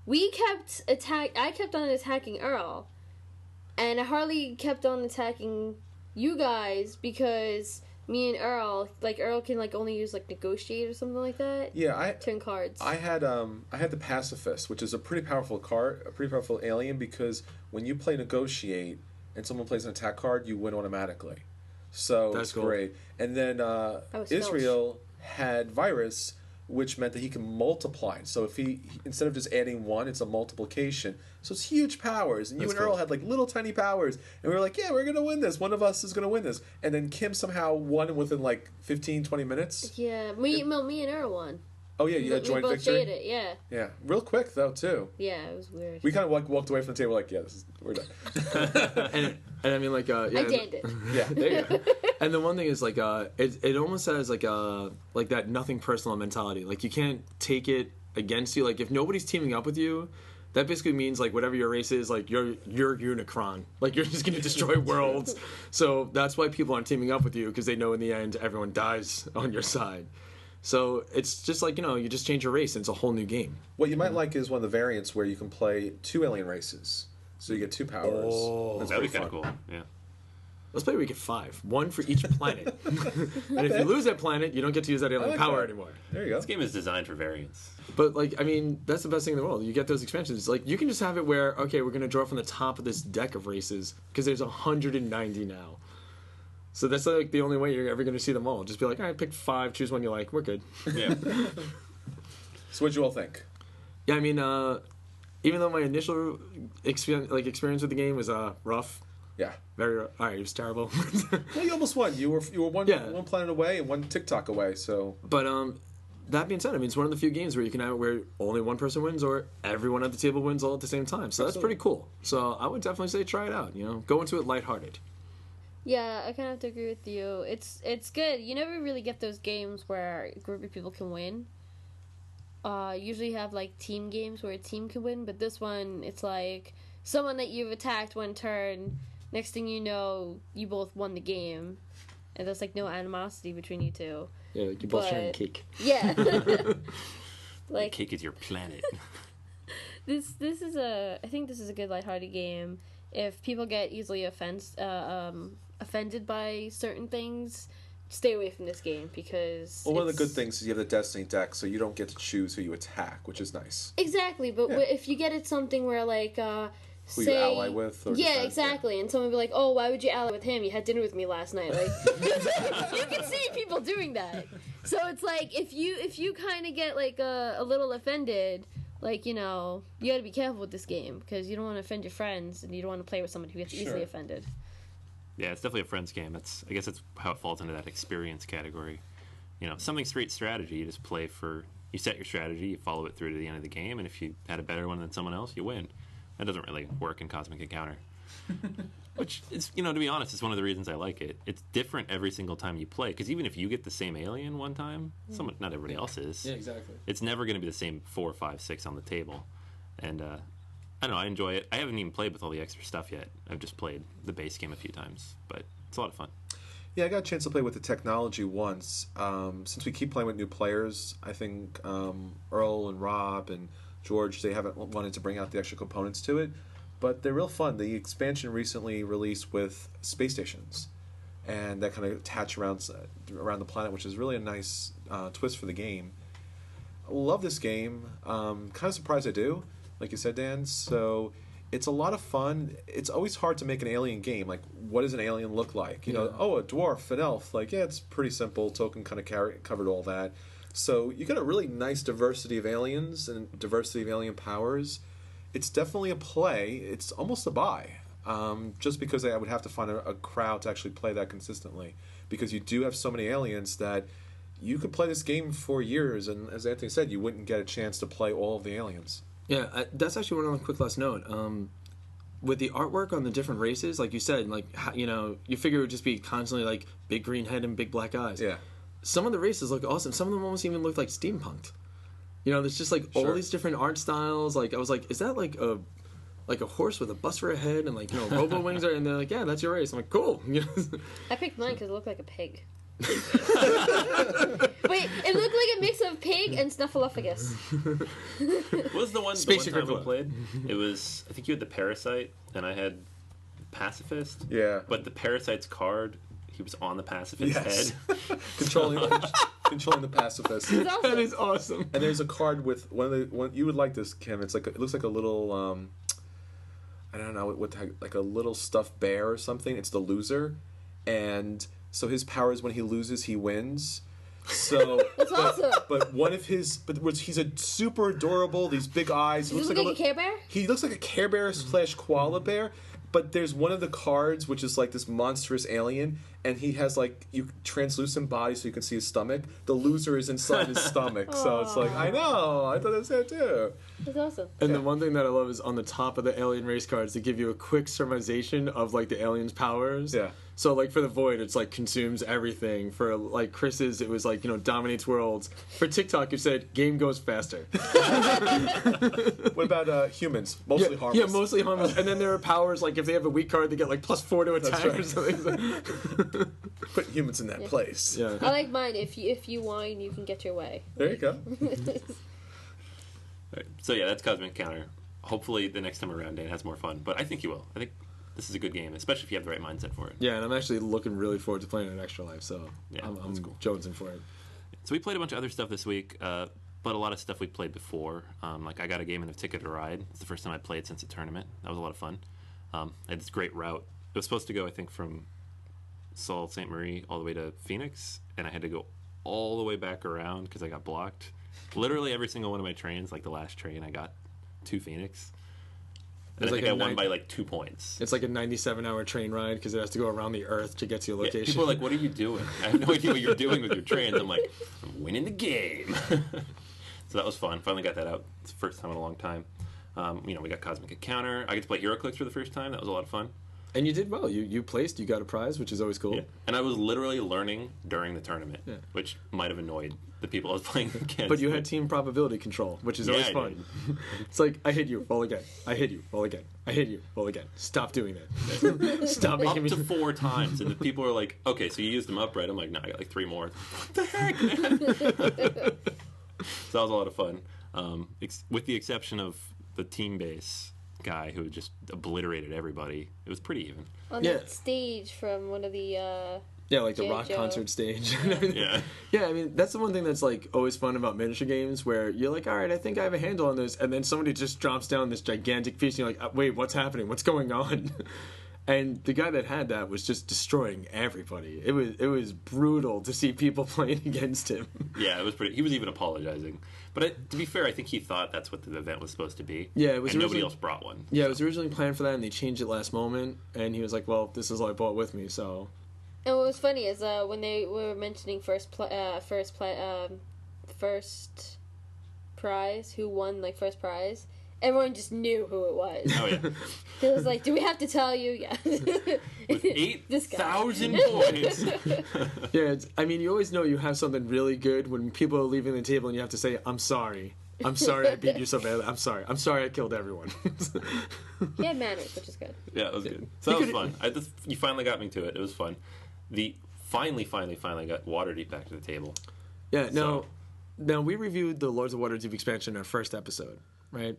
I kept on attacking Earl, and Harley kept on attacking you guys because me and Earl can only use negotiate or something like that. Yeah, turn cards. I had the pacifist, which is a pretty powerful card, a pretty powerful alien, because when you play negotiate and someone plays an attack card, you win automatically. So That's it's cool. great. And then Israel had virus, which meant that he can multiply. So if he instead of just adding one, it's a multiplication. So it's huge powers. And you and Earl had little tiny powers. And we were like, yeah, we're going to win this. One of us is going to win this. And then Kim somehow won within 15, 20 minutes. Yeah, me and Earl won. Oh, yeah, you had joint victory? We both it, yeah. Yeah, real quick, though, too. Yeah, it was weird. We kind of walked away from the table yeah, we're done. and I mean, yeah. I did it. Yeah, there you go. And the one thing is, it almost has, that nothing personal mentality. You can't take it against you. If nobody's teaming up with you, that basically means, whatever your race is, you're Unicron. You're just going to destroy worlds. So that's why people aren't teaming up with you, because they know in the end everyone dies on your side. So it's just you just change your race and it's a whole new game. What you might like is one of the variants where you can play 2 alien races. So you get 2 powers. Oh, that'd be kind of cool. Yeah. Let's play where we get 5. 1 for each planet. And if you lose that planet, you don't get to use that alien power anymore. There you go. This game is designed for variance. But, that's the best thing in the world. You get those expansions. You can just have it where, okay, we're going to draw from the top of this deck of races, because there's 190 now. So that's the only way you're ever going to see them all. Just be like, all right, pick 5, choose one you like. We're good. Yeah. So what'd you all think? Yeah, I mean, even though my initial experience with the game was rough, Yeah. very rough. All right, it was terrible. Well, you almost won. You were one planet away and one TikTok away. So. But that being said, I mean, it's one of the few games where you can have it where only one person wins or everyone at the table wins all at the same time. So that's pretty cool. So I would definitely say try it out. Go into it lighthearted. Yeah, I kind of have to agree with you. It's good. You never really get those games where a group of people can win. Usually you have team games where a team can win, but this one it's someone that you've attacked one turn. Next thing you know, you both won the game, and there's no animosity between you two. Yeah, you both sharing cake. Yeah. Cake is your planet. I think this is a good lighthearted game. If people get easily offended by certain things, stay away from this game, because one of the good things is you have the Destiny deck, so you don't get to choose who you attack, which is nice. Exactly, but if you get it something where who you ally with? Or yeah, exactly. And someone would be like, oh, why would you ally with him? You had dinner with me last night. You can see people doing that. So it's if you kind of get a little offended, you got to be careful with this game, because you don't want to offend your friends, and you don't want to play with someone who gets easily offended. Yeah, it's definitely a friends game. I guess that's how it falls into that experience category. Something straight strategy. You just you set your strategy, you follow it through to the end of the game, and if you had a better one than someone else, you win. That doesn't really work in Cosmic Encounter. Which is, to be honest, it's one of the reasons I like it. It's different every single time you play, because even if you get the same alien one time, not everybody else is. Yeah, exactly. It's never going to be the same 4, 5, 6 on the table. And I don't know, I enjoy it. I haven't even played with all the extra stuff yet. I've just played the base game a few times, but it's a lot of fun. Yeah, I got a chance to play with the technology once. Since we keep playing with new players, I think Earl and Rob and George, they haven't wanted to bring out the extra components to it, but they're real fun. The expansion recently released with space stations, and that kind of attach around the planet, which is really a nice twist for the game. I love this game. Kind of surprised I do, like you said, Dan. So it's a lot of fun. It's always hard to make an alien game. What does an alien look like? A dwarf, an elf. It's pretty simple. Token kind of covered all that. So you got a really nice diversity of aliens and diversity of alien powers. It's definitely a play. It's almost a buy, just because I would have to find a crowd to actually play that consistently, because you do have so many aliens that you could play this game for years, and as Anthony said, you wouldn't get a chance to play all of the aliens. Yeah, that's actually one quick last note. With the artwork on the different races, like you said, you figure it would just be constantly big green head and big black eyes. Yeah. Some of the races look awesome. Some of them almost even look like steampunked. There's just all these different art styles. I was like, is that a horse with a bus for a head and robo wings are? And they're like, yeah, that's your race. I'm like, cool. I picked mine because it looked like a pig. Wait, it looked like a mix of pig and Snuffleupagus. What was the one Space time Secret we Club. played? It was, I think you had the Parasite, and I had Pacifist. Yeah. But the Parasite's card, he was on the Pacifist's Yes. head. controlling the pacifist. It's awesome. That is awesome. And there's a card with one you would like this, Kim. It looks like a little I don't know what the heck, like a little stuffed bear or something. It's the loser, and so his power is when he loses, he wins. So That's awesome. But one of his he's a super adorable. These big eyes. Does he look like a Care Bear? He looks like a Care Bear / koala bear. But there's one of the cards which is like this monstrous alien, and he has like translucent body so you can see his stomach. The loser is inside his stomach, so it's like I know. I thought it was there too. That's awesome. And the one thing that I love is on the top of the alien race cards, they give you a quick summarization of like the alien's powers. Yeah. So like for the Void, it's like consumes everything. For like Chris's, it was like dominates worlds. For TikTok, it said game goes faster. What about humans? Mostly harmless. Yeah, mostly harmless. And then there are powers like if they have a weak card, they get like +4 to attack right. or something. Put humans in that place. Yeah. I like mine. If you whine, you can get your way. There you go. Right. So yeah, that's Cosmic Counter. Hopefully the next time around Dan has more fun, but I think he will. I think this is a good game, especially if you have the right mindset for it. Yeah, and I'm actually looking really forward to playing it in Extra Life, so Yeah, I'm that's cool. jonesing for it. So we played a bunch of other stuff this week, but a lot of stuff we played before. Like I got a game in the Ticket to Ride. It's the first time I played since the tournament. That was a lot of fun. I had this great route. It was supposed to go, I think, from Sault Ste. Marie all the way to Phoenix, and I had to go all the way back around because I got blocked. Literally every single one of my trains, like the last train I got to Phoenix. And It's I like think I a won nine- by like 2 points. It's like a 97-hour train ride because it has to go around the Earth to get to your Yeah, location. people are like, "What are you doing?" I have no idea what you're doing with your trains. I'm like, "I'm winning the game." So that was fun. Finally got that out. It's the first time in a long time. We got Cosmic Encounter. I get to play HeroClix for the first time. That was a lot of fun. And you did well. You placed. You got a prize, which is always cool. Yeah. And I was literally learning during the tournament, Yeah. which might have annoyed the people I was playing against. But you had team probability control, which is always I fun. It's like, I hit you, roll again. I hit you, roll again. I hit you, roll again. Stop doing that. Stop making up me... to 4 times, and the people are like, "Okay, so you used them up, right?" I'm like, "No, I got like 3 more." What the heck, man? So that was a lot of fun, with the exception of the team base guy who just obliterated everybody. It was pretty even. On Yeah. that stage from one of the Yeah, like the J. rock Joe. concert stage. and everything. Yeah. Yeah, I mean, that's the one thing that's like always fun about miniature games where you're like, all right, I think I have a handle on this. And then somebody just drops down this gigantic piece and you're like, wait, what's happening? What's going on? And the guy that had that was just destroying everybody. It was brutal to see people playing against him. Yeah, it was pretty. He was even apologizing, but to be fair, I think he thought that's what the event was supposed to be. Yeah, it was and nobody originally- else brought one. Yeah, it was originally planned for that, and they changed it last moment. And he was like, well, this is all I brought with me, so... And what was funny is when they were mentioning first prize, who won like first prize, everyone just knew who it was. Oh yeah, It was like, do we have to tell you? Yeah. with This guy. 8,000 points. Yeah, I mean, you always know you have something really good when people are leaving the table and you have to say, I'm sorry. I'm sorry I beat you so badly. I'm sorry. I'm sorry I killed everyone. He had manners, which is good. Yeah, it was good. So that was fun. You finally got me to it. It was fun. The finally got Waterdeep back to the table. Yeah, now we reviewed the Lords of Waterdeep expansion in our first episode, right?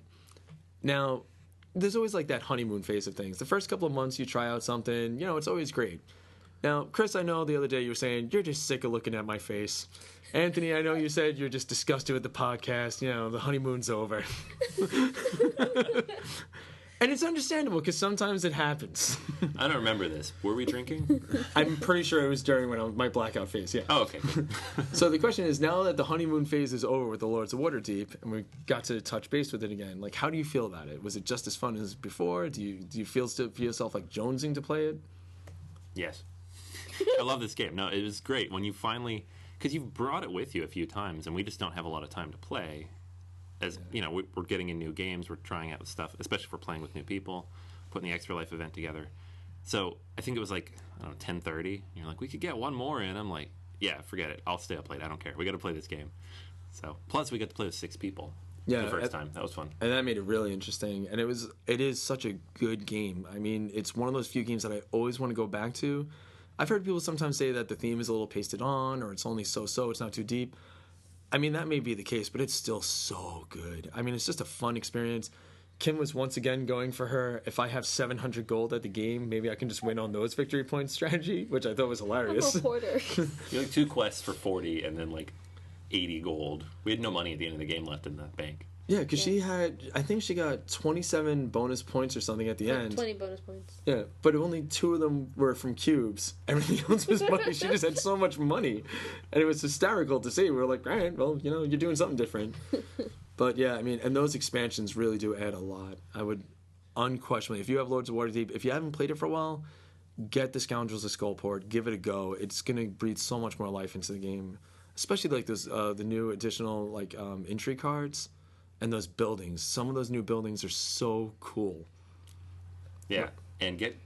Now, there's always like that honeymoon phase of things. The first couple of months you try out something, it's always great. Now, Chris, I know the other day you were saying you're just sick of looking at my face. Anthony, I know you said you're just disgusted with the podcast. The honeymoon's over. And it's understandable because sometimes it happens. I don't remember this. Were we drinking? I'm pretty sure it was during my blackout phase, yeah. Oh, okay. Good. So the question is, now that the honeymoon phase is over with the Lords of Waterdeep, and we got to touch base with it again, like, how do you feel about it? Was it just as fun as before? Do you feel yourself like jonesing to play it? Yes. I love this game. No, it was great when you finally, because you've brought it with you a few times, and we just don't have a lot of time to play. As we're getting in new games, we're trying out stuff, especially if we're playing with new people, putting the Extra Life event together. So I think it was like 10:30. You're like, we could get one more in. I'm like, yeah, forget it. I'll stay up late. I don't care. We got to play this game. So plus we got to play with 6 people. Yeah, the first time. That was fun. And that made it really interesting. And it is such a good game. I mean, it's one of those few games that I always want to go back to. I've heard people sometimes say that the theme is a little pasted on, or it's only so-so, it's not too deep. I mean, that may be the case, but it's still so good. I mean, it's just a fun experience. Kim was once again going for her, if I have 700 gold at the game, maybe I can just win on those victory points strategy, which I thought was hilarious. I'm a hoarder. You like 2 quests for 40 and then like 80 gold. We had no money at the end of the game left in that bank. Yeah, because she had, I think she got 27 bonus points or something at the end. 20 bonus points. Yeah, but only 2 of them were from cubes. Everything else was money. She just had so much money. And it was hysterical to see. We were like, all right, well, you know, you're doing something different. But yeah, I mean, and those expansions really do add a lot. I would unquestionably, if you have Lords of Waterdeep, if you haven't played it for a while, get the Scoundrels of Skullport, give it a go. It's going to breathe so much more life into the game. Especially like those, the new additional like entry cards and those buildings. Some of those new buildings are so cool. Yeah, and get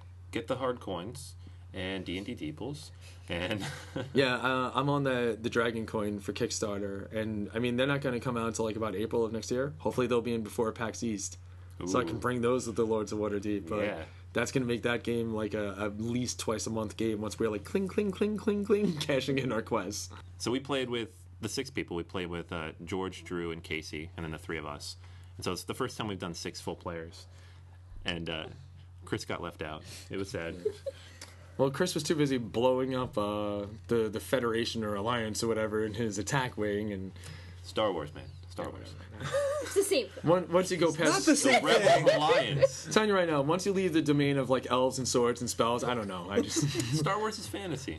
the hard coins and D&D Deeples. And Yeah, I'm on the Dragon Coin for Kickstarter, and I mean they're not going to come out until like about April of next year. Hopefully they'll be in before PAX East, so I can bring those with the Lords of Waterdeep. But Yeah. that's going to make that game like a at least twice a month game once we're like cling cling cling cling cling cashing in our quests. So we played with the 6 people. We played with George, Drew, and Casey, and then the 3 of us. And so it's the first time we've done 6 full players. And Chris got left out. It was sad. Well, Chris was too busy blowing up the Federation or Alliance or whatever in his attack wing, and Star Wars, man. Star Wars. It's the same. once you go past Not the same Rebel thing. Alliance. I'm telling you right now, once you leave the domain of like elves and swords and spells, I don't know. I just Star Wars is fantasy.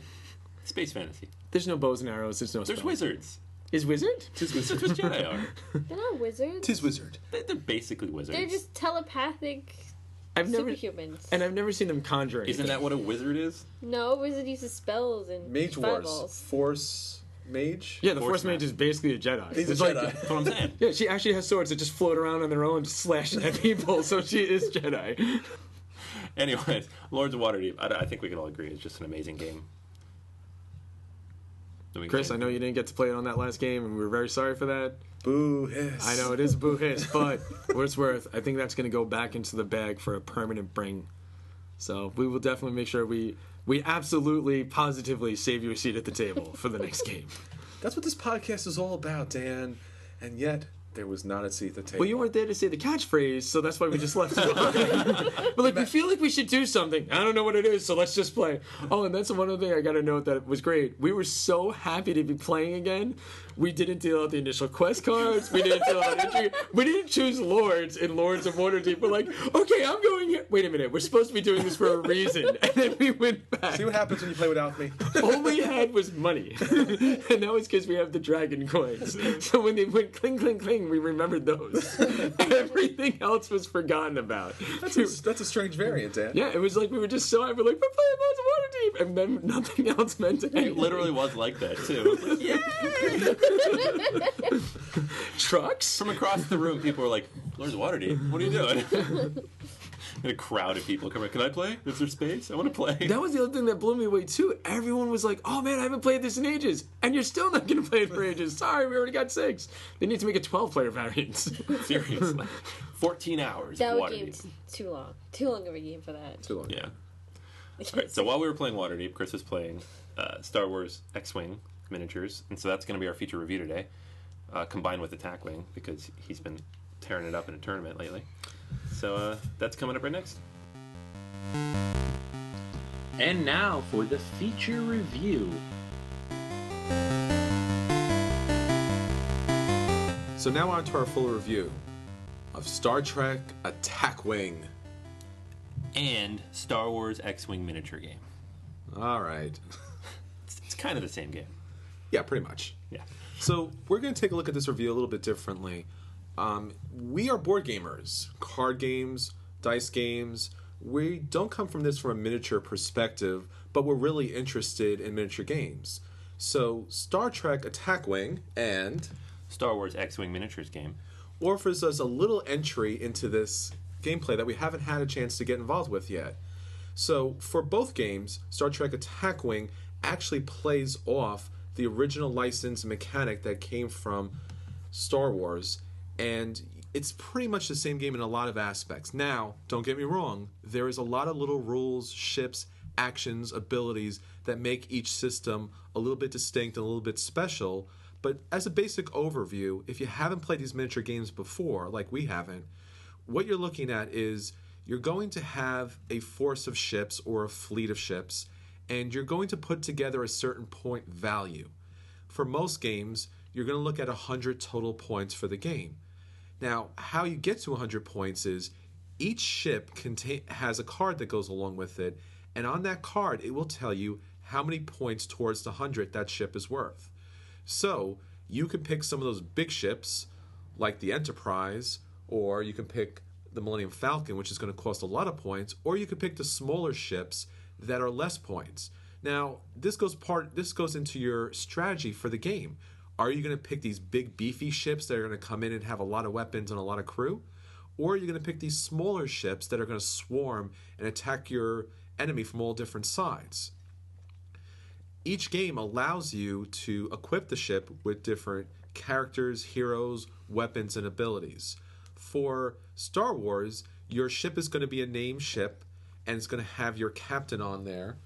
Space fantasy. there's no bows and arrows. There's no. There's spells. wizards. Is wizard? That's what Jedi are. They're not wizards. Tis wizard. They're basically wizards. They're just telepathic I've never superhumans. and I've never seen them conjure anything. Isn't that what a wizard is? No, wizard uses spells and Mage Wars. fireballs. Force mage. Yeah, the Force Force Mage Master. is basically a Jedi. He's a It's like- Jedi. That's what I'm saying. yeah, she actually has swords that just float around on their own, just slashing at people. So she is Jedi. Anyways, Lords of Waterdeep. I think we can all agree it's just an amazing game. Chris, I know you didn't get to play it on that last game, and we're very sorry for that. Boo hiss. I know it is boo hiss, but what it's worth, I think that's going to go back into the bag for a permanent bring. So we will definitely make sure we absolutely, positively save you a seat at the table for the next game. That's what this podcast is all about, Dan. And yet, there was not a seat at the table. Well, you weren't there to say the catchphrase, so that's why we just left it on. But like, we feel like we should do something. I don't know what it is, so let's just play. Oh, and that's one other thing I got to note that was great. We were so happy to be playing again. We didn't deal out the initial quest cards. We didn't deal out entry. We didn't choose Lords in Lords of Waterdeep. We're like, okay, I'm going here. Wait a minute, we're supposed to be doing this for a reason. And then we went back. See what happens when you play without me? All we had was money. And that was because we have the dragon coins. So when they went cling, cling, cling, we remembered those. Everything else was forgotten about. That's a strange variant, Dan. Yeah, it was like we were just so happy, we're like, we're playing Lords of Waterdeep, and then nothing else meant anything. It literally was like that too. Like, yay! Trucks? From across the room, people were like, "Lords of Waterdeep, what are you doing?" And a crowd of people come. Can I play? Is there space? I want to play. That was the other thing that blew me away too. Everyone was like, "Oh man, I haven't played this in ages," and you're still not going to play it for ages. Sorry, we already got 6. They need to make a 12-player variant. Seriously, 14 hours. That of would be Waterdeep. too long. Too long of a game for that. Too long. Yeah. All right. So while we were playing Waterdeep, Chris was playing Star Wars X-wing miniatures, and so that's going to be our feature review today, combined with Attack Wing because he's been tearing it up in a tournament lately. So that's coming up right next. And now for the feature review. So now on to our full review of Star Trek Attack Wing. And Star Wars X-wing miniature game. All right. It's kind of the same game. Yeah, pretty much. Yeah. So we're going to take a look at this review a little bit differently. We are board gamers, card games, dice games. We don't come from this from a miniature perspective, but we're really interested in miniature games. So Star Trek Attack Wing and Star Wars X-wing miniatures game. offers us a little entry into this gameplay that we haven't had a chance to get involved with yet. So for both games, Star Trek Attack Wing actually plays off the original license mechanic that came from Star Wars, and it's pretty much the same game in a lot of aspects. Now, don't get me wrong, there is a lot of little rules, ships, actions, abilities that make each system a little bit distinct and a little bit special. But as a basic overview, if you haven't played these miniature games before, like we haven't, what you're looking at is you're going to have a force of ships or a fleet of ships, and you're going to put together a certain point value. For most games, you're going to look at 100 total points for the game. Now, how you get to 100 points is each ship has a card that goes along with it, and on that card, it will tell you how many points towards the 100 that ship is worth. So, you can pick some of those big ships, like the Enterprise, or you can pick the Millennium Falcon, which is going to cost a lot of points, or you can pick the smaller ships that are less points. Now, this goes into your strategy for the game. Are you going to pick these big beefy ships that are going to come in and have a lot of weapons and a lot of crew? Or are you going to pick these smaller ships that are going to swarm and attack your enemy from all different sides? Each game allows you to equip the ship with different characters, heroes, weapons, and abilities. For Star Wars, your ship is going to be a named ship, and it's going to have your captain on there.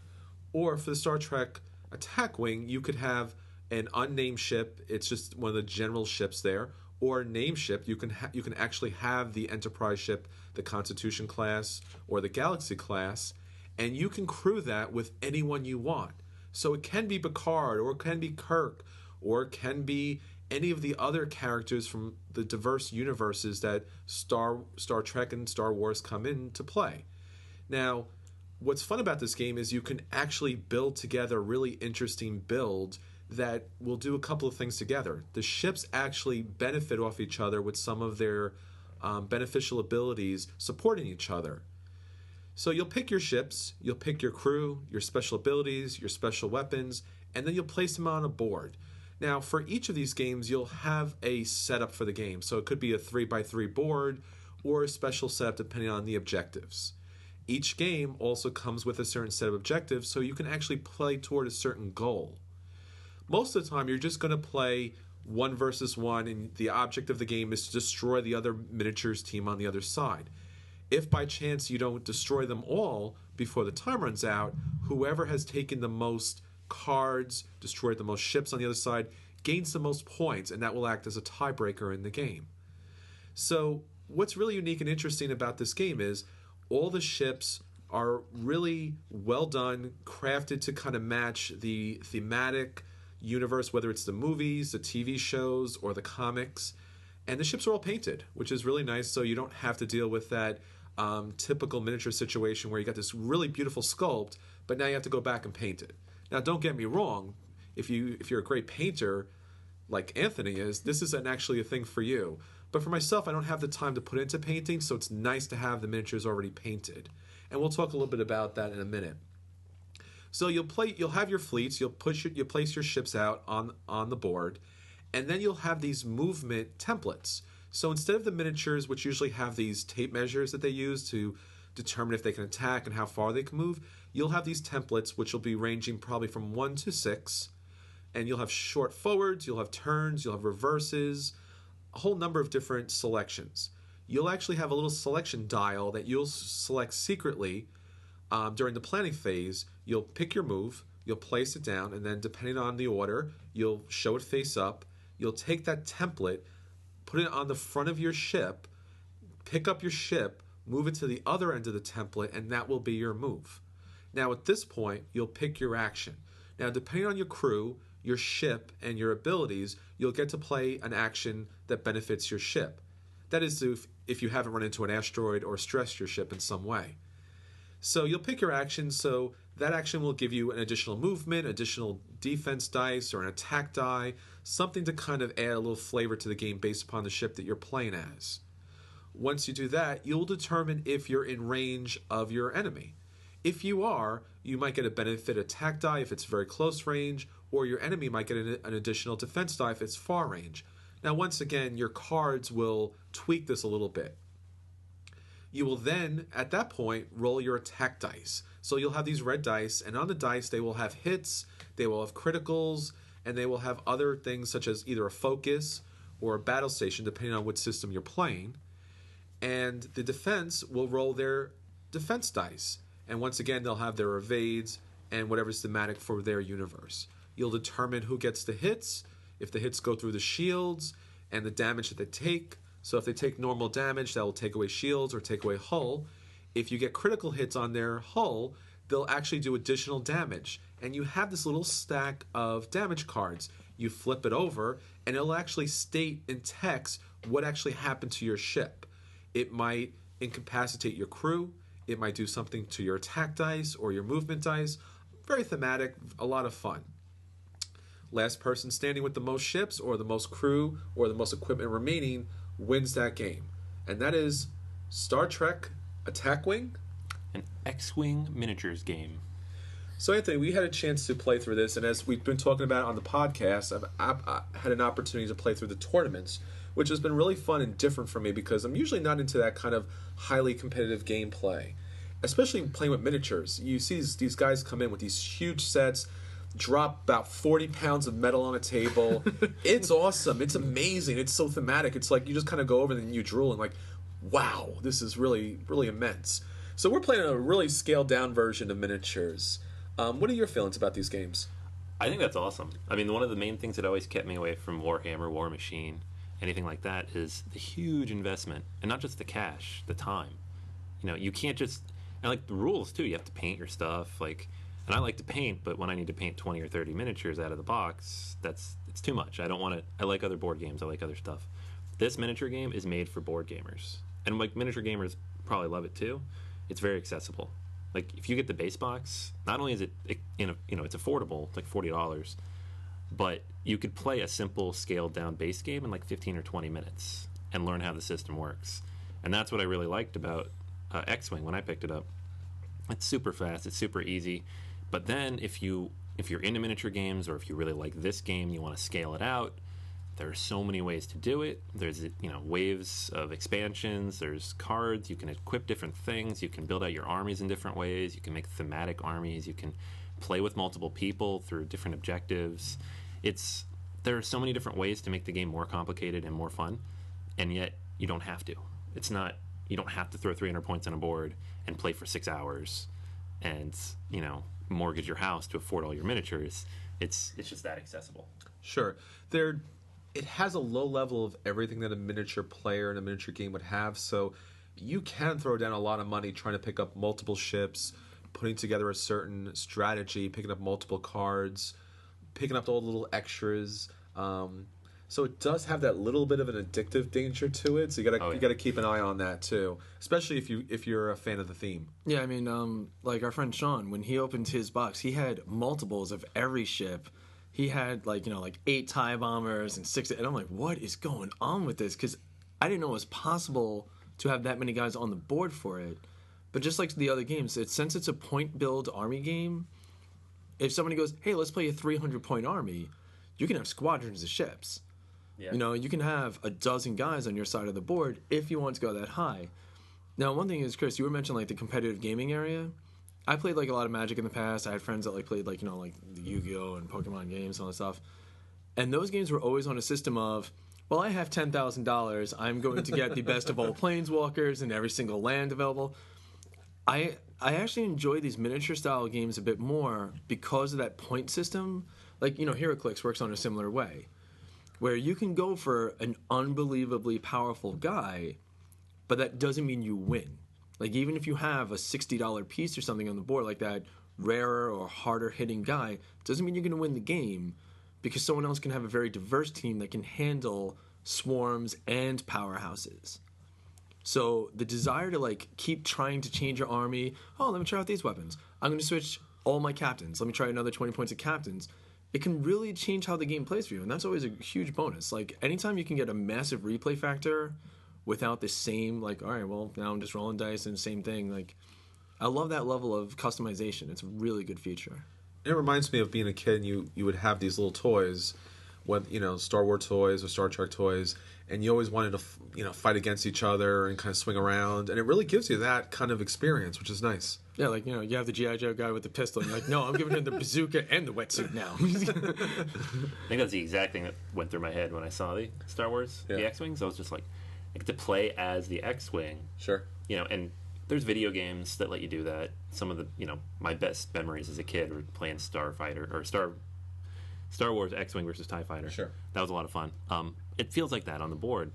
Or for the Star Trek Attack Wing, you could have an unnamed ship. It's just one of the general ships there. Or a named ship. You can actually have the Enterprise ship, the Constitution class, or the Galaxy class, and you can crew that with anyone you want. So it can be Picard, or it can be Kirk, or it can be any of the other characters from the diverse universes that Star Trek and Star Wars come into play. Now, what's fun about this game is you can actually build together really interesting builds that will do a couple of things together. The ships actually benefit off each other with some of their beneficial abilities supporting each other. So you'll pick your ships, you'll pick your crew, your special abilities, your special weapons, and then you'll place them on a board. Now, for each of these games, you'll have a setup for the game. So it could be a 3x3 board or a special setup depending on the objectives. Each game also comes with a certain set of objectives, so you can actually play toward a certain goal. Most of the time, you're just going to play 1 versus 1, and the object of the game is to destroy the other miniatures team on the other side. If by chance you don't destroy them all before the time runs out, whoever has taken the most cards, destroyed the most ships on the other side, gains the most points, and that will act as a tiebreaker in the game. So what's really unique and interesting about this game is all the ships are really well done, crafted to kind of match the thematic universe, whether it's the movies, the TV shows, or the comics. And the ships are all painted, which is really nice, so you don't have to deal with that typical miniature situation where you got this really beautiful sculpt, but now you have to go back and paint it. Now, don't get me wrong. If you're a great painter, like Anthony is, this isn't actually a thing for you. But for myself, I don't have the time to put into painting, so it's nice to have the miniatures already painted. And we'll talk a little bit about that in a minute. So you'll have your fleets, you'll place your ships out on the board, and then you'll have these movement templates. So instead of the miniatures, which usually have these tape measures that they use to determine if they can attack and how far they can move, you'll have these templates which will be ranging probably from 1 to 6, and you'll have short forwards, you'll have turns, you'll have reverses, a whole number of different selections. You'll actually have a little selection dial that you'll select secretly during the planning phase. You'll pick your move, you'll place it down, and then depending on the order, you'll show it face up. You'll take that template, put it on the front of your ship, pick up your ship, move it to the other end of the template, and that will be your move. Now at this point, you'll pick your action. Now depending on your crew, your ship, and your abilities, you'll get to play an action that benefits your ship. That is if you haven't run into an asteroid or stressed your ship in some way. So you'll pick your action, so that action will give you an additional movement, additional defense dice, or an attack die, something to kind of add a little flavor to the game based upon the ship that you're playing as. Once you do that, you'll determine if you're in range of your enemy. If you are, you might get a benefit attack die if it's very close range, or your enemy might get an additional defense die if it's far range. Now, once again, your cards will tweak this a little bit. You will then, at that point, roll your attack dice. So you'll have these red dice, and on the dice, they will have hits, they will have criticals, and they will have other things such as either a focus or a battle station, depending on what system you're playing. And the defense will roll their defense dice. And once again, they'll have their evades and whatever's thematic for their universe. You'll determine who gets the hits, if the hits go through the shields, and the damage that they take. So if they take normal damage, that will take away shields or take away hull. If you get critical hits on their hull, they'll actually do additional damage. And you have this little stack of damage cards. You flip it over, and it'll actually state in text what actually happened to your ship. It might incapacitate your crew. It might do something to your attack dice or your movement dice. Very thematic, a lot of fun. Last person standing with the most ships or the most crew or the most equipment remaining wins that game. And that is Star Trek Attack Wing. An X-Wing miniatures game. So Anthony, we had a chance to play through this, and as we've been talking about on the podcast, I've had an opportunity to play through the tournaments, which has been really fun and different for me because I'm usually not into that kind of highly competitive gameplay, especially playing with miniatures. You see these guys come in with these huge sets, drop about 40 pounds of metal on a table. It's awesome. It's amazing. It's so thematic. It's like you just kind of go over and you drool and like, wow, this is really, really immense. So we're playing a really scaled down version of miniatures. What are your feelings about these games? I think that's awesome. I mean, one of the main things that always kept me away from Warhammer, War Machine, anything like that is the huge investment, and not just the cash, the time. You know, you can't just, and like the rules too, you have to paint your stuff, like, and I like to paint, but when I need to paint 20 or 30 miniatures out of the box, it's too much. I don't want to, I like other board games, I like other stuff. This miniature game is made for board gamers, and like miniature gamers probably love it too. It's very accessible. Like if you get the base box, not only is it it's affordable, it's like $40, but you could play a simple scaled down base game in like 15 or 20 minutes and learn how the system works. And that's what I really liked about X-Wing when I picked it up. It's super fast, it's super easy. But then if you're into miniature games, or if you really like this game, you want to scale it out, there are so many ways to do it. There's waves of expansions, there's cards, you can equip different things, you can build out your armies in different ways, you can make thematic armies, you can play with multiple people through different objectives. There are so many different ways to make the game more complicated and more fun, and yet you don't have to. You don't have to throw 300 points on a board and play for 6 hours and, mortgage your house to afford all your miniatures. It's just that accessible. Sure. It has a low level of everything that a miniature player in a miniature game would have, so you can throw down a lot of money trying to pick up multiple ships, putting together a certain strategy, picking up multiple cards, picking up all the little extras. So it does have that little bit of an addictive danger to it. So you gotta keep an eye on that too, especially if you're a fan of the theme. Yeah, I mean, like our friend Sean, when he opened his box, he had multiples of every ship. He had like 8 TIE bombers and 6, and I'm like, what is going on with this? Because I didn't know it was possible to have that many guys on the board for it. But just like the other games, since it's a point build army game, if somebody goes, hey, let's play a 300-point army, you can have squadrons of ships. Yeah. You can have a dozen guys on your side of the board if you want to go that high. Now, one thing is, Chris, you were mentioning like the competitive gaming area. I played like a lot of Magic in the past. I had friends that like played like like the Yu-Gi-Oh and Pokemon games and all that stuff. And those games were always on a system of, well, I have $10,000. I'm going to get the best of all planeswalkers in every single land available. I actually enjoy these miniature style games a bit more because of that point system. Like, HeroClix works on a similar way, where you can go for an unbelievably powerful guy, but that doesn't mean you win. Like, even if you have a $60 piece or something on the board, like that rarer or harder hitting guy, doesn't mean you're going to win the game, because someone else can have a very diverse team that can handle swarms and powerhouses. So the desire to like keep trying to change your army, oh, let me try out these weapons. I'm going to switch all my captains. Let me try another 20 points of captains. It can really change how the game plays for you, and that's always a huge bonus. Like, anytime you can get a massive replay factor without the same, like, all right, well, now I'm just rolling dice and same thing. Like, I love that level of customization. It's a really good feature. It reminds me of being a kid, and you would have these little toys, Star Wars toys or Star Trek toys, and you always wanted to, fight against each other and kind of swing around, and it really gives you that kind of experience, which is nice. Yeah, like, you have the G.I. Joe guy with the pistol, and you're like, no, I'm giving him the bazooka and the wetsuit now. I think that's the exact thing that went through my head when I saw the Star Wars, the X-Wings. I was just like to play as the X-Wing. Sure. And there's video games that let you do that. Some of the, my best memories as a kid were playing Starfighter or Star Wars X-Wing versus TIE Fighter. Sure. That was a lot of fun. It feels like that on the board.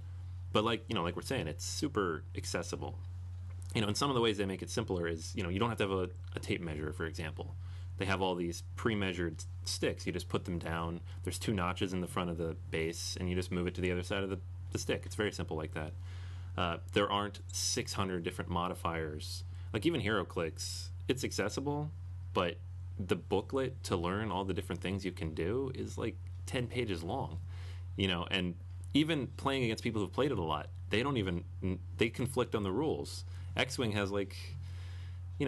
But like we're saying, it's super accessible. And some of the ways they make it simpler is, you don't have to have a tape measure, for example. They have all these pre-measured sticks. You just put them down. There's 2 notches in the front of the base, and you just move it to the other side of the stick. It's very simple like that. There aren't 600 different modifiers. Like even HeroClix, it's accessible, but the booklet to learn all the different things you can do is like 10 pages long, and even playing against people who've played it a lot, they conflict on the rules. X-Wing has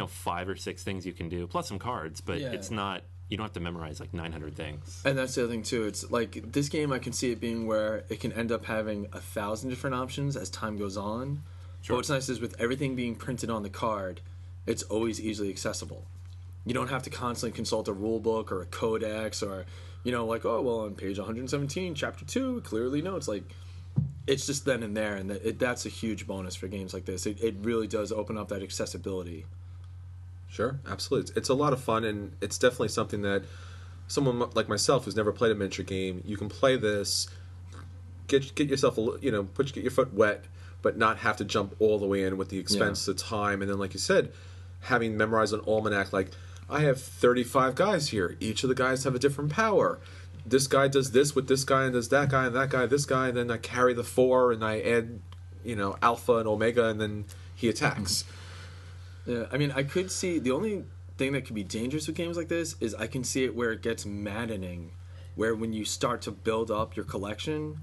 5 or 6 things you can do, plus some cards, but it's not, you don't have to memorize 900 things. And that's the other thing too. It's like this game, I can see it being where it can end up having 1,000 different options as time goes on. Sure. But what's nice is with everything being printed on the card, it's always easily accessible. You don't have to constantly consult a rule book or a codex or, on page 117, chapter 2, clearly notes. It's just then and there, and that's a huge bonus for games like this. It really does open up that accessibility. Sure, absolutely. It's a lot of fun, and it's definitely something that someone like myself who's never played a miniature game, you can play this, get yourself get your foot wet, but not have to jump all the way in with the expense, the time, and then like you said, having memorized an almanac. I have 35 guys here. Each of the guys have a different power. This guy does this with this guy, and does that guy, and that guy, this guy, and then I carry the 4, and I add, alpha and omega, and then he attacks. Yeah, I mean, I could see the only thing that could be dangerous with games like this is I can see it where it gets maddening, where when you start to build up your collection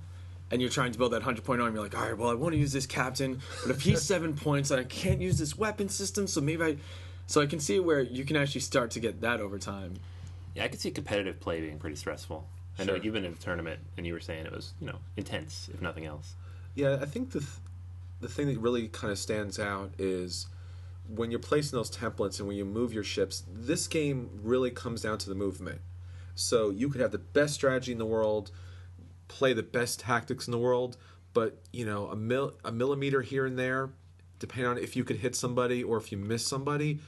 and you're trying to build that 100-point army, you're like, all right, well, I want to use this captain, but if he's 7 points, I can't use this weapon system, so I can see where you can actually start to get that over time. Yeah, I could see competitive play being pretty stressful. I know you've been in a tournament, and you were saying it was, intense, if nothing else. Yeah, I think the thing that really kind of stands out is when you're placing those templates and when you move your ships, this game really comes down to the movement. So you could have the best strategy in the world, play the best tactics in the world, but a millimeter here and there, depending on if you could hit somebody or if you miss somebody,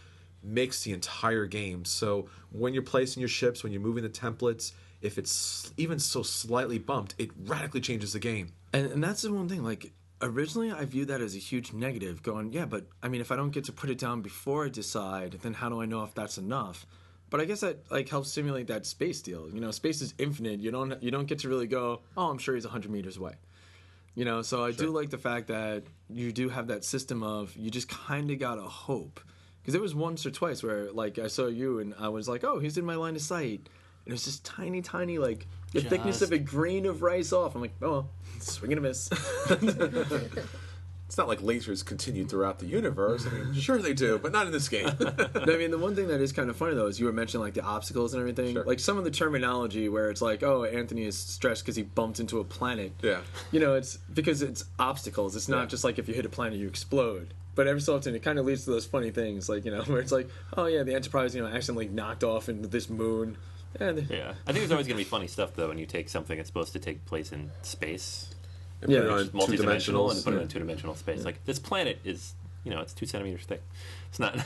makes the entire game. So when you're placing your ships, when you're moving the templates, if it's even so slightly bumped, it radically changes the game. And that's the one thing, originally I viewed that as a huge negative, going, yeah, but I mean, if I don't get to put it down before I decide, then how do I know if that's enough? But I guess that helps stimulate that space deal. Space is infinite. You don't get to really go, oh, I'm sure he's 100 meters away. So I do like the fact that you do have that system of you just kind of gotta hope. Because there was once or twice where I saw you and I was like, oh, he's in my line of sight. And it was just tiny, the thickness of a grain of rice off. I'm like, oh, swing and a miss. It's not like lasers continue throughout the universe. I mean, sure they do, but not in this game. I mean, the one thing that is kind of funny, though, is you were mentioning, the obstacles and everything. Sure. Some of the terminology where it's oh, Anthony is stressed because he bumped into a planet. Yeah. It's because it's obstacles. It's not just if you hit a planet, you explode. But every so often, it kind of leads to those funny things, where it's oh, yeah, the Enterprise, accidentally knocked off into this moon. Yeah. I think there's always going to be funny stuff, though, when you take something that's supposed to take place in space. Yeah, It's multi-dimensional, and put it in two-dimensional space. This planet is, it's 2 centimeters thick. It's not...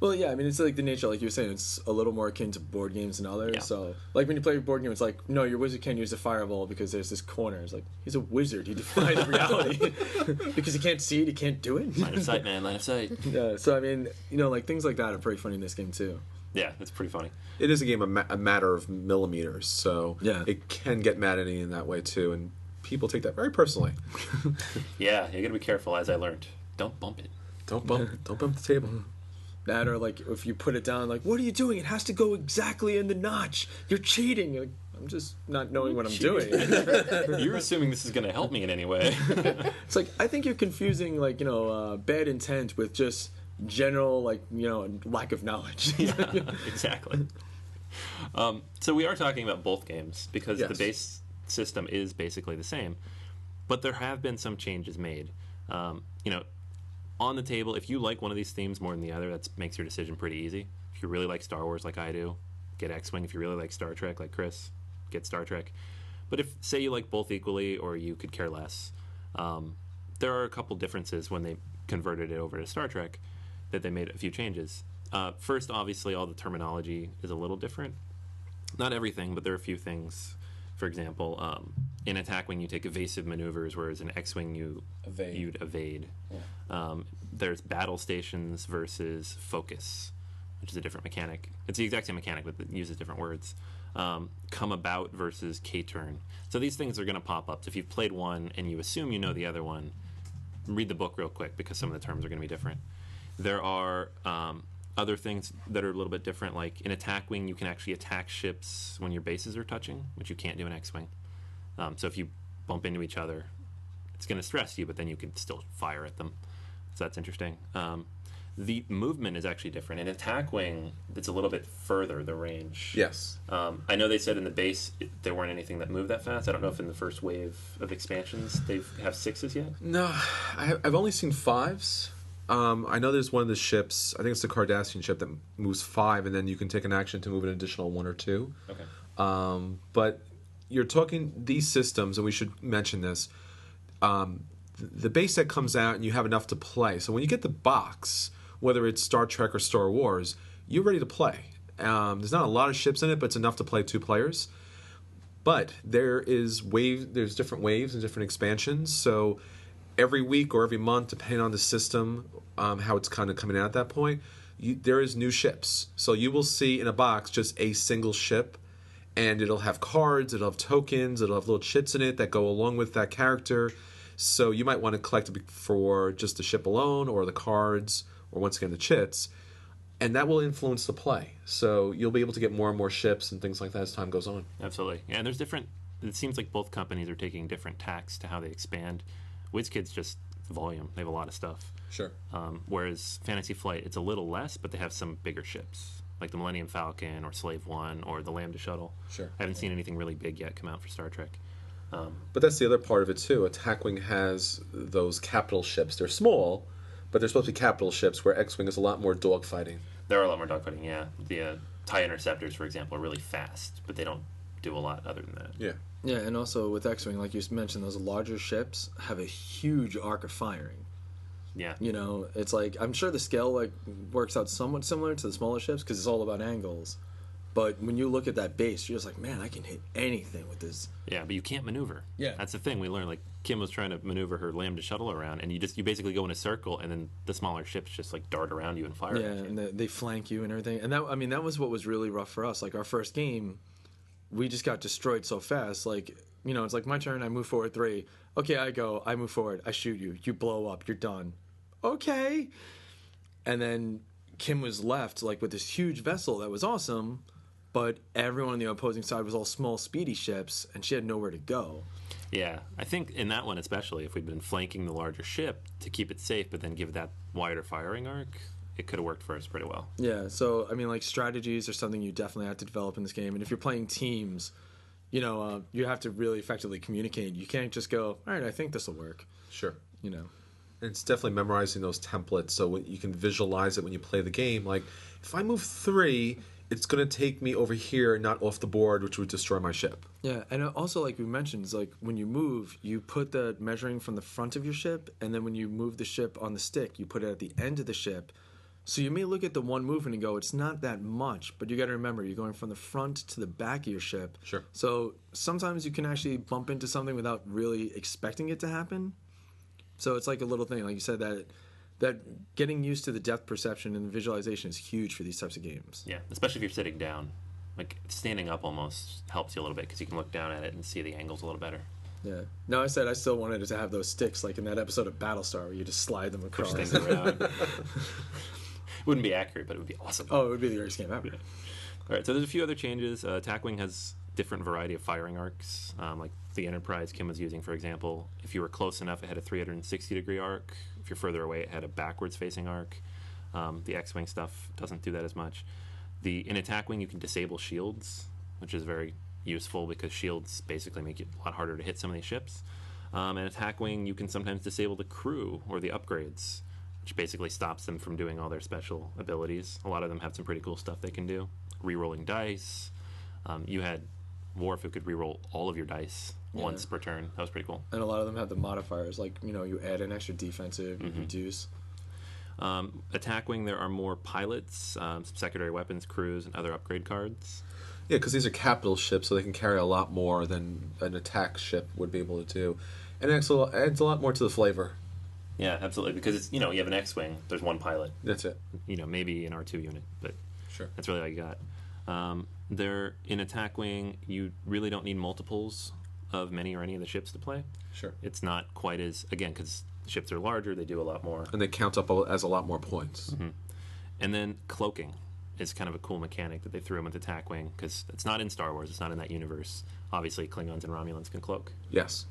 Well, yeah, I mean, it's the nature, like you were saying, it's a little more akin to board games than others. Yeah. So, when you play a board game, it's no, your wizard can't use the fireball because there's this corner. It's he's a wizard. He defies reality. Because he can't see it, he can't do it. Line of sight, man, line of sight. Yeah, so, I mean, things like that are pretty funny in this game, too. Yeah, it's pretty funny. It is a game a matter of millimeters, so it can get maddening in that way, too, and people take that very personally. Yeah, you got to be careful, as I learned. Don't bump it. Don't bump the table. That, or if you put it down, what are you doing? It has to go exactly in the notch. You're cheating. I'm just not knowing what I'm doing. You're assuming this is going to help me in any way. It's I think you're confusing bad intent with just general lack of knowledge. Yeah, exactly. So we are talking about both games because the base system is basically the same, but there have been some changes made. On the table, if you like one of these themes more than the other, that makes your decision pretty easy. If you really like Star Wars like I do, get X-Wing. If you really like Star Trek like Chris, get Star Trek. But if, say, you like both equally or you could care less, there are a couple differences when they converted it over to Star Trek. that they made a few changes. First, obviously, all the terminology is a little different. Not everything, but there are a few things. For example, in attack wing, you take evasive maneuvers, whereas in X-wing, you'd evade. Yeah. There's battle stations versus focus, which is a different mechanic. It's the exact same mechanic, but it uses different words. Come about versus K-turn. So these things are going to pop up. So if you've played one and you assume you know the other one, read the book real quick because some of the terms are going to be different. There are other things that are a little bit different, like in attack wing, you can actually attack ships when your bases are touching, which you can't do in X-wing. So if you bump into each other, it's going to stress you, but then you can still fire at them. So that's interesting. The movement is actually different. In attack wing, it's a little bit further, the range. Yes. I know they said in the base there weren't anything that moved that fast. I don't know if in the first wave of expansions they have 6s yet. No, I've only seen 5s. I know there's one of the ships, I think it's the Cardassian ship, that moves 5, and then you can take an action to move an additional 1 or 2. Okay. But you're talking these systems, and we should mention this. The base set comes out, and you have enough to play. So when you get the box, whether it's Star Trek or Star Wars, you're ready to play. There's not a lot of ships in it, but it's enough to play 2 players. But there's different waves and different expansions, so every week or every month, depending on the system, how it's kind of coming out at that point, there is new ships. So you will see in a box just a single ship, and it'll have cards, it'll have tokens, it'll have little chits in it that go along with that character. So you might want to collect it for just the ship alone, or the cards, or once again the chits, and that will influence the play. So you'll be able to get more and more ships and things like that as time goes on. Absolutely. Yeah, and there's different... It seems like both companies are taking different tacks to how they expand. WizKid's just volume. They have a lot of stuff. Sure. Whereas Fantasy Flight, it's a little less, but they have some bigger ships, like the Millennium Falcon or Slave One or the Lambda Shuttle. Sure. I haven't seen anything really big yet come out for Star Trek. But that's the other part of it, too. Attack Wing has those capital ships. They're small, but they're supposed to be capital ships, where X-Wing is a lot more dogfighting. There are a lot more dogfighting, yeah. The TIE Interceptors, for example, are really fast, but they don't do a lot other than that. Yeah. Yeah, and also with X-Wing, like you mentioned, those larger ships have a huge arc of firing. Yeah. You know, it's like, I'm sure the scale like works out somewhat similar to the smaller ships because it's all about angles. But when you look at that base, you're just like, man, I can hit anything with this. Yeah, but you can't maneuver. Yeah. That's the thing we learned. Like, Kim was trying to maneuver her Lambda Shuttle around, and you basically go in a circle, and then the smaller ships just, like, dart around you and fire Yeah, at you. and they flank you and everything. And that was what was really rough for us. Like, our first game, we just got destroyed so fast. Like, you know, it's like my turn, I move forward 3. Okay, I go, I move forward, I shoot you, you blow up, you're done. Okay. And then Kim was left, like, with this huge vessel that was awesome, but everyone on the opposing side was all small, speedy ships, and she had nowhere to go. Yeah, I think in that one especially, if we'd been flanking the larger ship to keep it safe, but then give that wider firing arc, it could have worked for us pretty well. Yeah, so, I mean, like, strategies are something you definitely have to develop in this game, and if you're playing teams, you know, you have to really effectively communicate. You can't just go, all right, I think this will work. Sure. You know. And it's definitely memorizing those templates so you can visualize it when you play the game. Like, if I move 3, it's going to take me over here, not off the board, which would destroy my ship. Yeah, and also, like we mentioned, it's like when you move, you put the measuring from the front of your ship, and then when you move the ship on the stick, you put it at the end of the ship. So you may look at the one movement and go, it's not that much, but you got to remember, you're going from the front to the back of your ship. Sure. So sometimes you can actually bump into something without really expecting it to happen. So it's like a little thing, like you said, that getting used to the depth perception and the visualization is huge for these types of games. Yeah, especially if you're sitting down. Like, standing up almost helps you a little bit because you can look down at it and see the angles a little better. Yeah. No, I said I still wanted it to have those sticks, like in that episode of Battlestar where you just slide them across. Push things around. Wouldn't be accurate, but it would be awesome. Oh, it would be the greatest game ever. Yeah. All right, so there's a few other changes. Attack Wing has different variety of firing arcs, like the Enterprise Kim was using, for example. If you were close enough, it had a 360-degree arc. If you're further away, it had a backwards-facing arc. The X-Wing stuff doesn't do that as much. In Attack Wing, you can disable shields, which is very useful because shields basically make it a lot harder to hit some of these ships. In Attack Wing, you can sometimes disable the crew or the upgrades, which basically stops them from doing all their special abilities. A lot of them have some pretty cool stuff they can do. Rerolling dice. You had Worf who could reroll all of your dice once per turn. That was pretty cool. And a lot of them have the modifiers, like, you know, you add an extra defensive, you reduce. Attack wing, there are more pilots, some secondary weapons, crews, and other upgrade cards. Yeah, because these are capital ships, so they can carry a lot more than an attack ship would be able to do. And it adds a lot more to the flavor. Yeah, absolutely. Because it's you have an X-wing. There's one pilot. That's it. Maybe an R2 unit, but Sure. that's really all you got. There in attack wing, you really don't need multiples of many or any of the ships to play. Sure. It's not quite as because ships are larger, they do a lot more. And they count up as a lot more points. Mm-hmm. And then cloaking is kind of a cool mechanic that they threw in with attack wing because it's not in Star Wars. It's not in that universe. Obviously, Klingons and Romulans can cloak. Yes.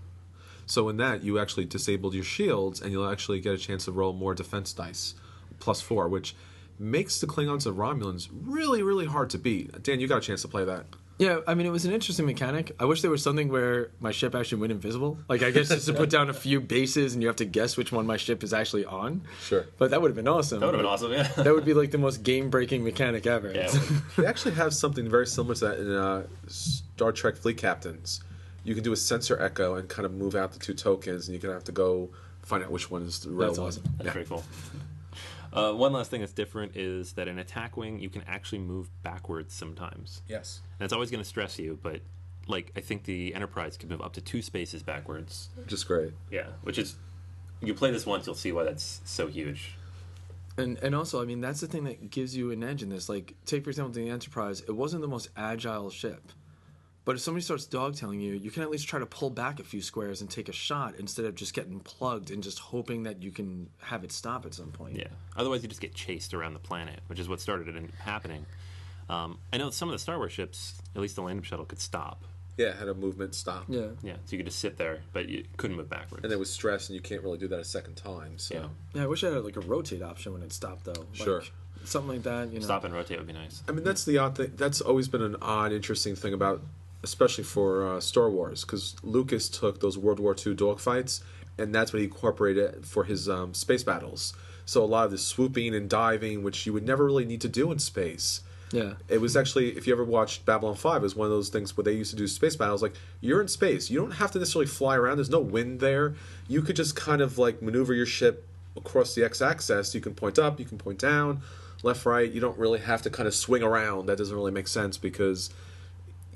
So in that, you actually disabled your shields, and you'll actually get a chance to roll more defense dice, +4, which makes the Klingons and Romulans really, really hard to beat. Dan, you got a chance to play that. Yeah, I mean, it was an interesting mechanic. I wish there was something where my ship actually went invisible. Like, I guess just to put down a few bases and you have to guess which one my ship is actually on. Sure. But that would have been awesome. That would have been awesome, yeah. That would be like the most game-breaking mechanic ever. Yeah, They actually have something very similar to that in Star Trek Fleet Captains. You can do a sensor echo and kind of move out the two tokens, and you can have to go find out which one is the real That's one. awesome. That's pretty cool. One last thing that's different is that in attack wing, you can actually move backwards sometimes. Yes. And it's always going to stress you, but I think the Enterprise can move up to 2 spaces backwards. Just great. Yeah, which is, you play this once, you'll see why that's so huge. And also, I mean, that's the thing that gives you an edge in this. Like, take, for example, the Enterprise. It wasn't the most agile ship. But if somebody starts dogtailing you, you can at least try to pull back a few squares and take a shot instead of just getting plugged and just hoping that you can have it stop at some point. Yeah. Otherwise, you just get chased around the planet, which is what started it happening. I know some of the Star Wars ships, at least the Landing Shuttle, could stop. Yeah, had a movement stop. Yeah. Yeah, so you could just sit there, but you couldn't move backwards. And there was stress, and you can't really do that a second time. So Yeah. Yeah, I wish I had like a rotate option when it stopped, though. Like, Sure. Something like that, you know. Stop and rotate would be nice. I mean, that's the odd thing. That's always been an odd, interesting thing about, especially for Star Wars, because Lucas took those World War II dogfights, and that's what he incorporated for his space battles. So a lot of the swooping and diving, which you would never really need to do in space. Yeah. It was actually, if you ever watched Babylon 5, it was one of those things where they used to do space battles. Like, you're in space. You don't have to necessarily fly around. There's no wind there. You could just kind of, like, maneuver your ship across the x-axis. You can point up, you can point down, left, right. You don't really have to kind of swing around. That doesn't really make sense because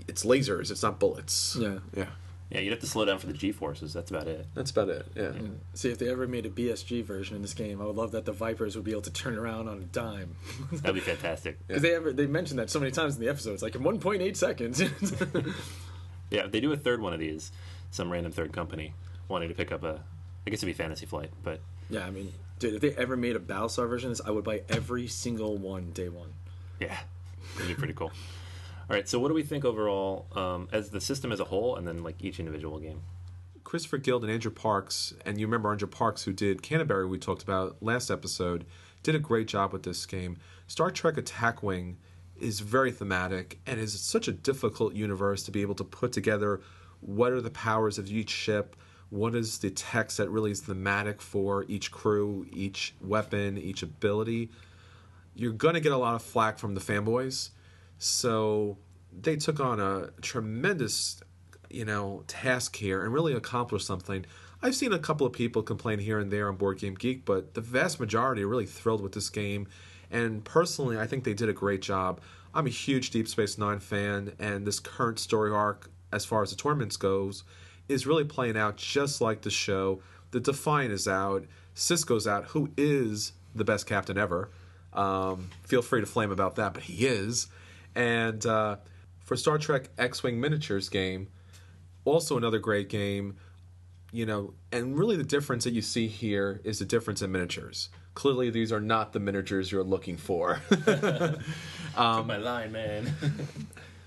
it's lasers. It's not bullets. Yeah. Yeah. Yeah, you'd have to slow down for the G-forces. That's about it. That's about it. Yeah. See, if they ever made a BSG version in this game, I would love that the Vipers would be able to turn around on a dime. That'd be fantastic. Because they mentioned that so many times in the episodes, like in 1.8 seconds. Yeah, if they do a third one of these, some random third company wanting to pick up I guess it'd be Fantasy Flight, but Yeah, I mean, dude, if they ever made a Battlestar version of this, I would buy every single one day one. yeah, it'd be pretty cool. All right, so what do we think overall as the system as a whole, and then like each individual game? Christopher Guild and Andrew Parks, and you remember Andrew Parks, who did Canterbury, we talked about last episode, did a great job with this game. Star Trek Attack Wing is very thematic and is such a difficult universe to be able to put together what are the powers of each ship, what is the text that really is thematic for each crew, each weapon, each ability. You're going to get a lot of flack from the fanboys. So they took on a tremendous, task here and really accomplished something. I've seen a couple of people complain here and there on Board Game Geek, but the vast majority are really thrilled with this game. And personally, I think they did a great job. I'm a huge Deep Space Nine fan, and this current story arc, as far as the tournaments goes, is really playing out just like the show. The Defiant is out. Cisco's out, who is the best captain ever. Feel free to flame about that, but he is. And for Star Trek X-Wing Miniatures game, also another great game, and really the difference that you see here is the difference in miniatures. Clearly, these are not the miniatures you're looking for. My line, man.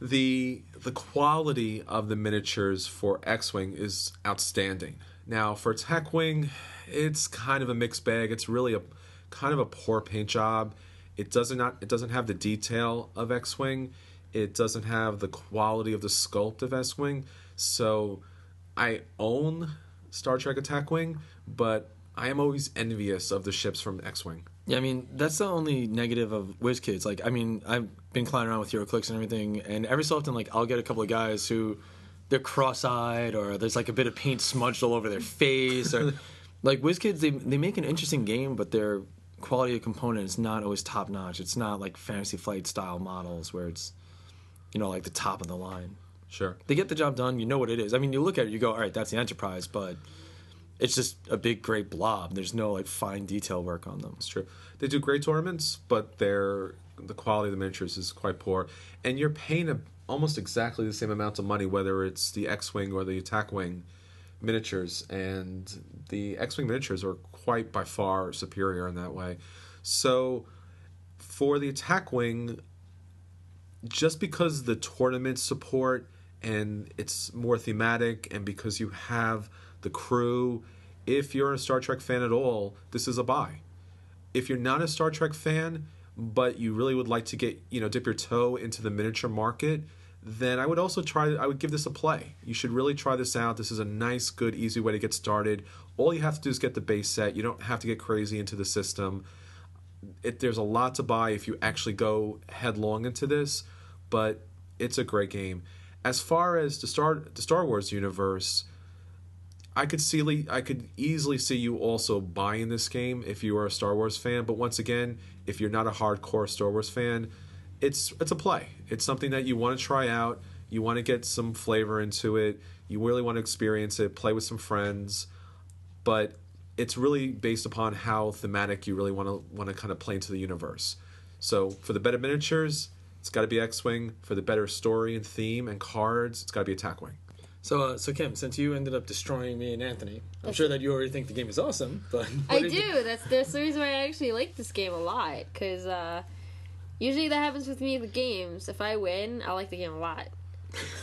The quality of the miniatures for X-Wing is outstanding. Now, for Attack Wing, it's kind of a mixed bag. It's really a kind of a poor paint job. It doesn't have the detail of X-Wing. It doesn't have the quality of the sculpt of X-Wing. So I own Star Trek Attack Wing, but I am always envious of the ships from X-Wing. Yeah, I mean, that's the only negative of WizKids. Like, I mean, I've been clowning around with HeroClix and everything, and every so often, like, I'll get a couple of guys who, they're cross-eyed, or there's, like, a bit of paint smudged all over their face, or, like, WizKids, they make an interesting game, but they're quality of component is not always top notch. It's not like Fantasy Flight style models where it's, like the top of the line. Sure. They get the job done. You know what it is. I mean, you look at it, you go, all right, that's the Enterprise, but it's just a big, great blob. There's no like fine detail work on them. It's true. They do great tournaments, but the quality of the miniatures is quite poor, and you're paying almost exactly the same amount of money, whether it's the X-wing or the attack wing miniatures, and the X-wing miniatures are quite by far superior in that way. So for the attack wing, just because the tournament support and it's more thematic, and because you have the crew, if you're a Star Trek fan at all, this is a buy. If you're not a Star Trek fan, but you really would like to get, dip your toe into the miniature market, then I would give this a play. You should really try this out. This is a nice, good, easy way to get started. All you have to do is get the base set. You don't have to get crazy into the system. There's a lot to buy if you actually go headlong into this, but it's a great game. As far as the Star Wars universe, I could easily see you also buying this game if you are a Star Wars fan. But once again, if you're not a hardcore Star Wars fan, it's a play. It's something that you want to try out. You want to get some flavor into it. You really want to experience it, play with some friends. But it's really based upon how thematic you really want to kind of play into the universe. So for the better miniatures, it's got to be X-Wing. For the better story and theme and cards, it's got to be Attack Wing. So Kim, since you ended up destroying me and Anthony, I'm sure that you already think the game is awesome, but... I do. That's the reason why I actually like this game a lot, because usually that happens with me with games. If I win, I like the game a lot.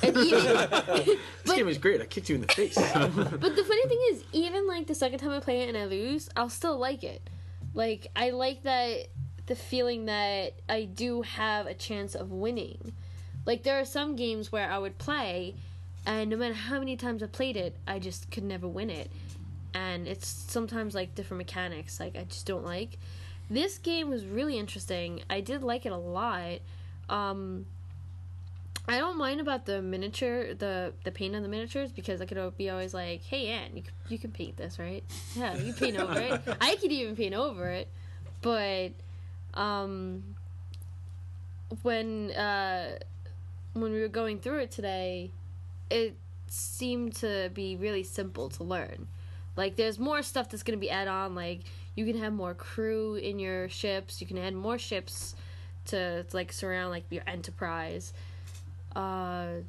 And This game is great. I kicked you in the face. But the funny thing is, even like the second time I play it and I lose, I'll still like it. Like, I like the feeling that I do have a chance of winning. Like, there are some games where I would play, and no matter how many times I played it, I just could never win it. And it's sometimes like different mechanics, like I just don't like. This game was really interesting. I did like it a lot. I don't mind about the miniature, the paint on the miniatures, because I could be always like, hey, Ann, you can paint this, right? Yeah, you paint over it. I could even paint over it. But when we were going through it today, it seemed to be really simple to learn. Like, there's more stuff that's going to be added on. Like, you can have more crew in your ships. You can add more ships to like, surround, like, your Enterprise. But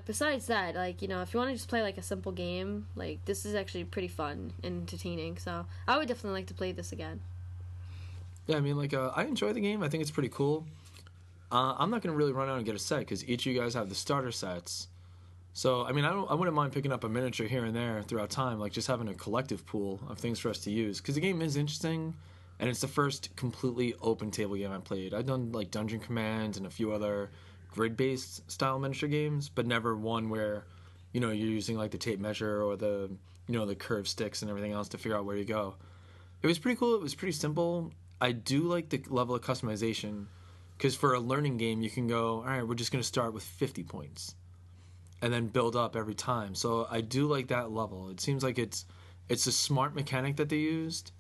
besides that, like, if you want to just play, like, a simple game, like, this is actually pretty fun and entertaining. So I would definitely like to play this again. Yeah, I mean, like, I enjoy the game. I think it's pretty cool. I'm not going to really run out and get a set, because each of you guys have the starter sets. So, I mean, I wouldn't mind picking up a miniature here and there throughout time, like just having a collective pool of things for us to use. Because the game is interesting, and it's the first completely open table game I played. I've done, like, Dungeon Command and a few other grid-based style miniature games, but never one where, you're using, like, the tape measure or the, the curved sticks and everything else to figure out where you go. It was pretty cool. It was pretty simple. I do like the level of customization, because for a learning game, you can go, all right, we're just going to start with 50 points. And then build up every time. So I do like that level. It seems like it's a smart mechanic that they used,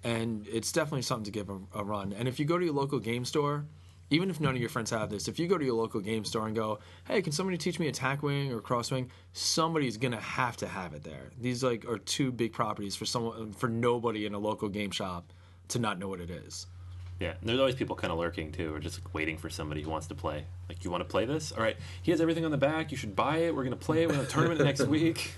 and it's definitely something to give a run. And if you go to your local game store, even if none of your friends have this, if you go to your local game store and go, hey, can somebody teach me Attack Wing or Crosswing? Somebody's gonna have it there. These are two big properties for nobody in a local game shop to not know what it is. Yeah, and there's always people kind of lurking, too, or just waiting for somebody who wants to play. Like, you want to play this? All right, he has everything on the back. You should buy it. We're going to play it. We're going to tournament next week.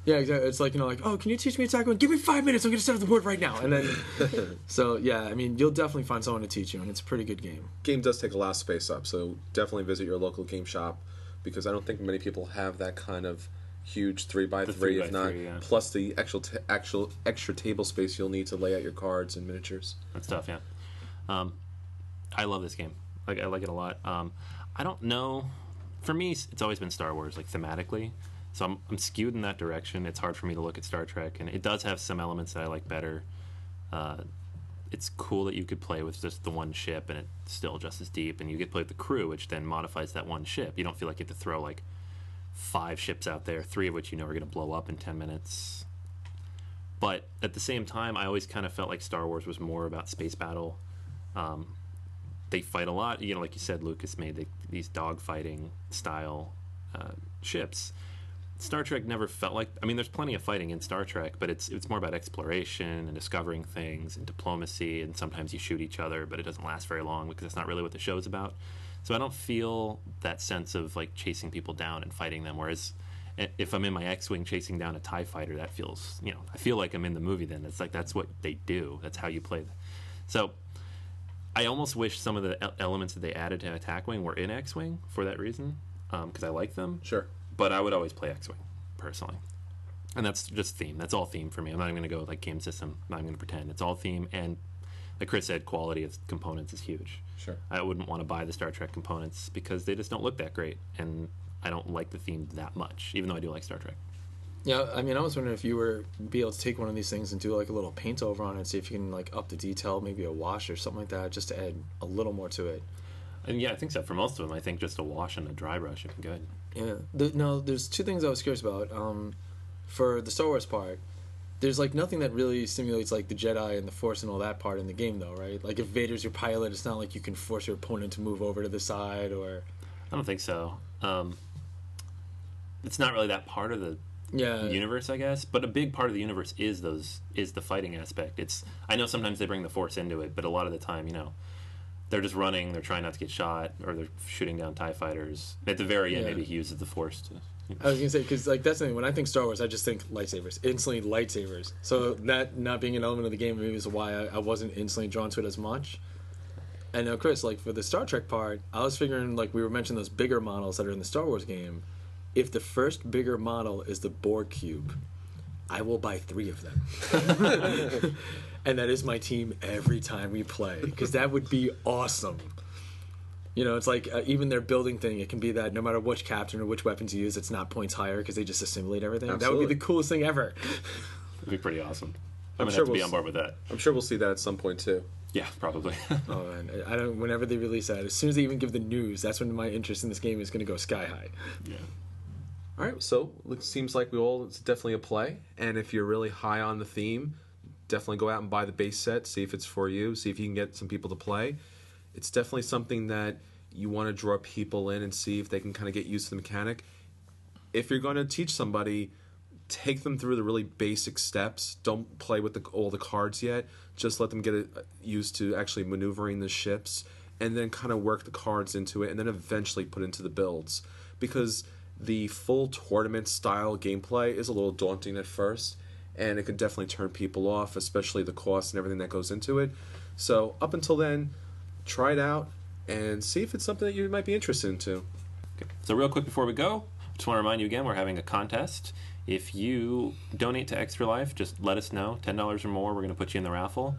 Yeah, exactly. It's like, oh, can you teach me Attack Wing? Give me 5 minutes. I'm going to set up the board right now. And then, so, yeah, I mean, you'll definitely find someone to teach you, and it's a pretty good game. Game does take a lot of space up, so definitely visit your local game shop, because I don't think many people have that kind of huge 3x3, if not, yeah. Plus the actual extra table space you'll need to lay out your cards and miniatures. That's tough, yeah. I love this game. Like, I like it a lot. I don't know. For me, it's always been Star Wars, like, thematically. So I'm skewed in that direction. It's hard for me to look at Star Trek, and it does have some elements that I like better. It's cool that you could play with just the one ship, and it's still just as deep, and you get to play with the crew, which then modifies that one ship. You don't feel like you have to throw, like, 5 ships out there, 3 of which are going to blow up in 10 minutes. But at the same time, I always kind of felt like Star Wars was more about space battle. They fight a lot. Like you said, Lucas made these dogfighting style ships. Star Trek never felt like. I mean, there's plenty of fighting in Star Trek, but it's more about exploration and discovering things and diplomacy. And sometimes you shoot each other, but it doesn't last very long because that's not really what the show's about. So I don't feel that sense of like chasing people down and fighting them. Whereas if I'm in my X-wing chasing down a TIE fighter, that feels, I feel like I'm in the movie. Then it's like that's what they do. That's how you play. So I almost wish some of the elements that they added to Attack Wing were in X-wing for that reason, because I like them. Sure. But I would always play X-wing personally, and that's just theme. That's all theme for me. I'm not even going to go with like game system. I'm not even going to pretend. It's all theme, and like Chris said, quality of components is huge. Sure. I wouldn't want to buy the Star Trek components because they just don't look that great, and I don't like the theme that much, even though I do like Star Trek. Yeah, I mean, I was wondering if you were be able to take one of these things and do like a little paint over on it, see if you can like up the detail, maybe a wash or something like that, just to add a little more to it. And yeah, I think so. For most of them, I think just a wash and a dry brush would be good. Yeah. No, there's two things I was curious about. For the Star Wars part, there's like nothing that really simulates like the Jedi and the Force and all that part in the game, though, right? Like if Vader's your pilot, it's not like you can force your opponent to move over to the side or. I don't think so. It's not really that part of the universe, I guess. But a big part of the universe is the fighting aspect. I know sometimes they bring the Force into it, but a lot of the time, they're just running. They're trying not to get shot, or they're shooting down TIE fighters. At the very end, maybe he uses the Force to. I was gonna say because like that's the thing. When I think Star Wars, I just think lightsabers, instantly lightsabers. So that not being an element of the game maybe is why I wasn't instantly drawn to it as much. And now, Chris, like for the Star Trek part, I was figuring like we were mentioning those bigger models that are in the Star Wars game. If the first bigger model is the Borg cube, I will buy 3 of them. And that is my team every time we play, because that would be awesome. It's like even their building thing, it can be that no matter which captain or which weapons you use, it's not points higher because they just assimilate everything. Absolutely. That would be the coolest thing ever. It'd be pretty awesome. I'm sure gonna have to be on board with that. I'm sure we'll see that at some point too. Yeah, probably. Oh, man. I don't. Whenever they release that, as soon as they even give the news, that's when my interest in this game is going to go sky high. Yeah. All right, so it seems like it's definitely a play. And if you're really high on the theme, definitely go out and buy the base set, see if it's for you, see if you can get some people to play. It's definitely something that you want to draw people in and see if they can kind of get used to the mechanic. If you're going to teach somebody, take them through the really basic steps. Don't play with all the cards yet. Just let them get used to actually maneuvering the ships, and then kind of work the cards into it, and then eventually put into the builds. Because the full tournament style gameplay is a little daunting at first, and it could definitely turn people off, especially the cost and everything that goes into it. So up until then, try it out and see if it's something that you might be interested into. Okay. So real quick before we go, just want to remind you again, we're having a contest. If you donate to Extra Life, just let us know. $10 or more, we're going to put you in the raffle.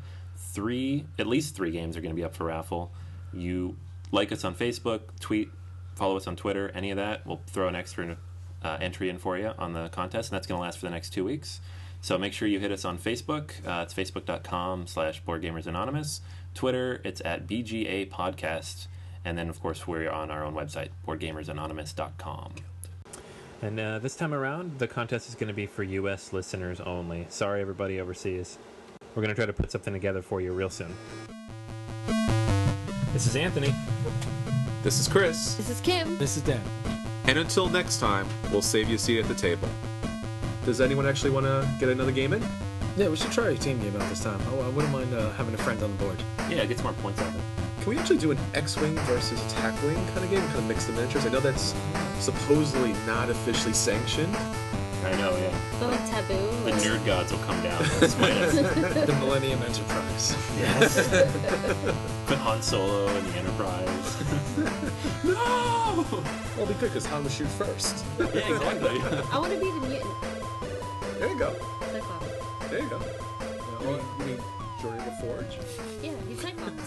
At least three games are going to be up for raffle. You like us on Facebook, tweet, follow us on Twitter, any of that. We'll throw an extra entry in for you on the contest, and that's going to last for the next 2 weeks. So make sure you hit us on Facebook. It's facebook.com/BoardGamersAnonymous. Twitter, it's at BGA Podcast. And then, of course, we're on our own website, BoardGamersAnonymous.com. And this time around, the contest is going to be for U.S. listeners only. Sorry, everybody overseas. We're going to try to put something together for you real soon. This is Anthony. This is Chris. This is Kim. This is Dan. And until next time, we'll save you a seat at the table. Does anyone actually want to get another game in? Yeah, we should try a team game out this time. I wouldn't mind having a friend on the board. Yeah, get some more points out of it. Can we actually do an X-Wing versus Attack Wing kind of game? Kind of mix the miniatures? I know that's supposedly not officially sanctioned. I know, yeah. But like taboo. The nerd gods will come down and smite us. The Millennium Enterprise. Yes. Put Han Solo in the Enterprise. No! Well, it'll be good because Han will shoot first. Yeah, exactly. I want to be the mutant. There you go. Cyclops. There you go. You mean joining the Forge? Yeah, he's Cyclops.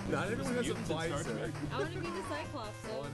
Not everyone has a visor. I want to be the Cyclops. So.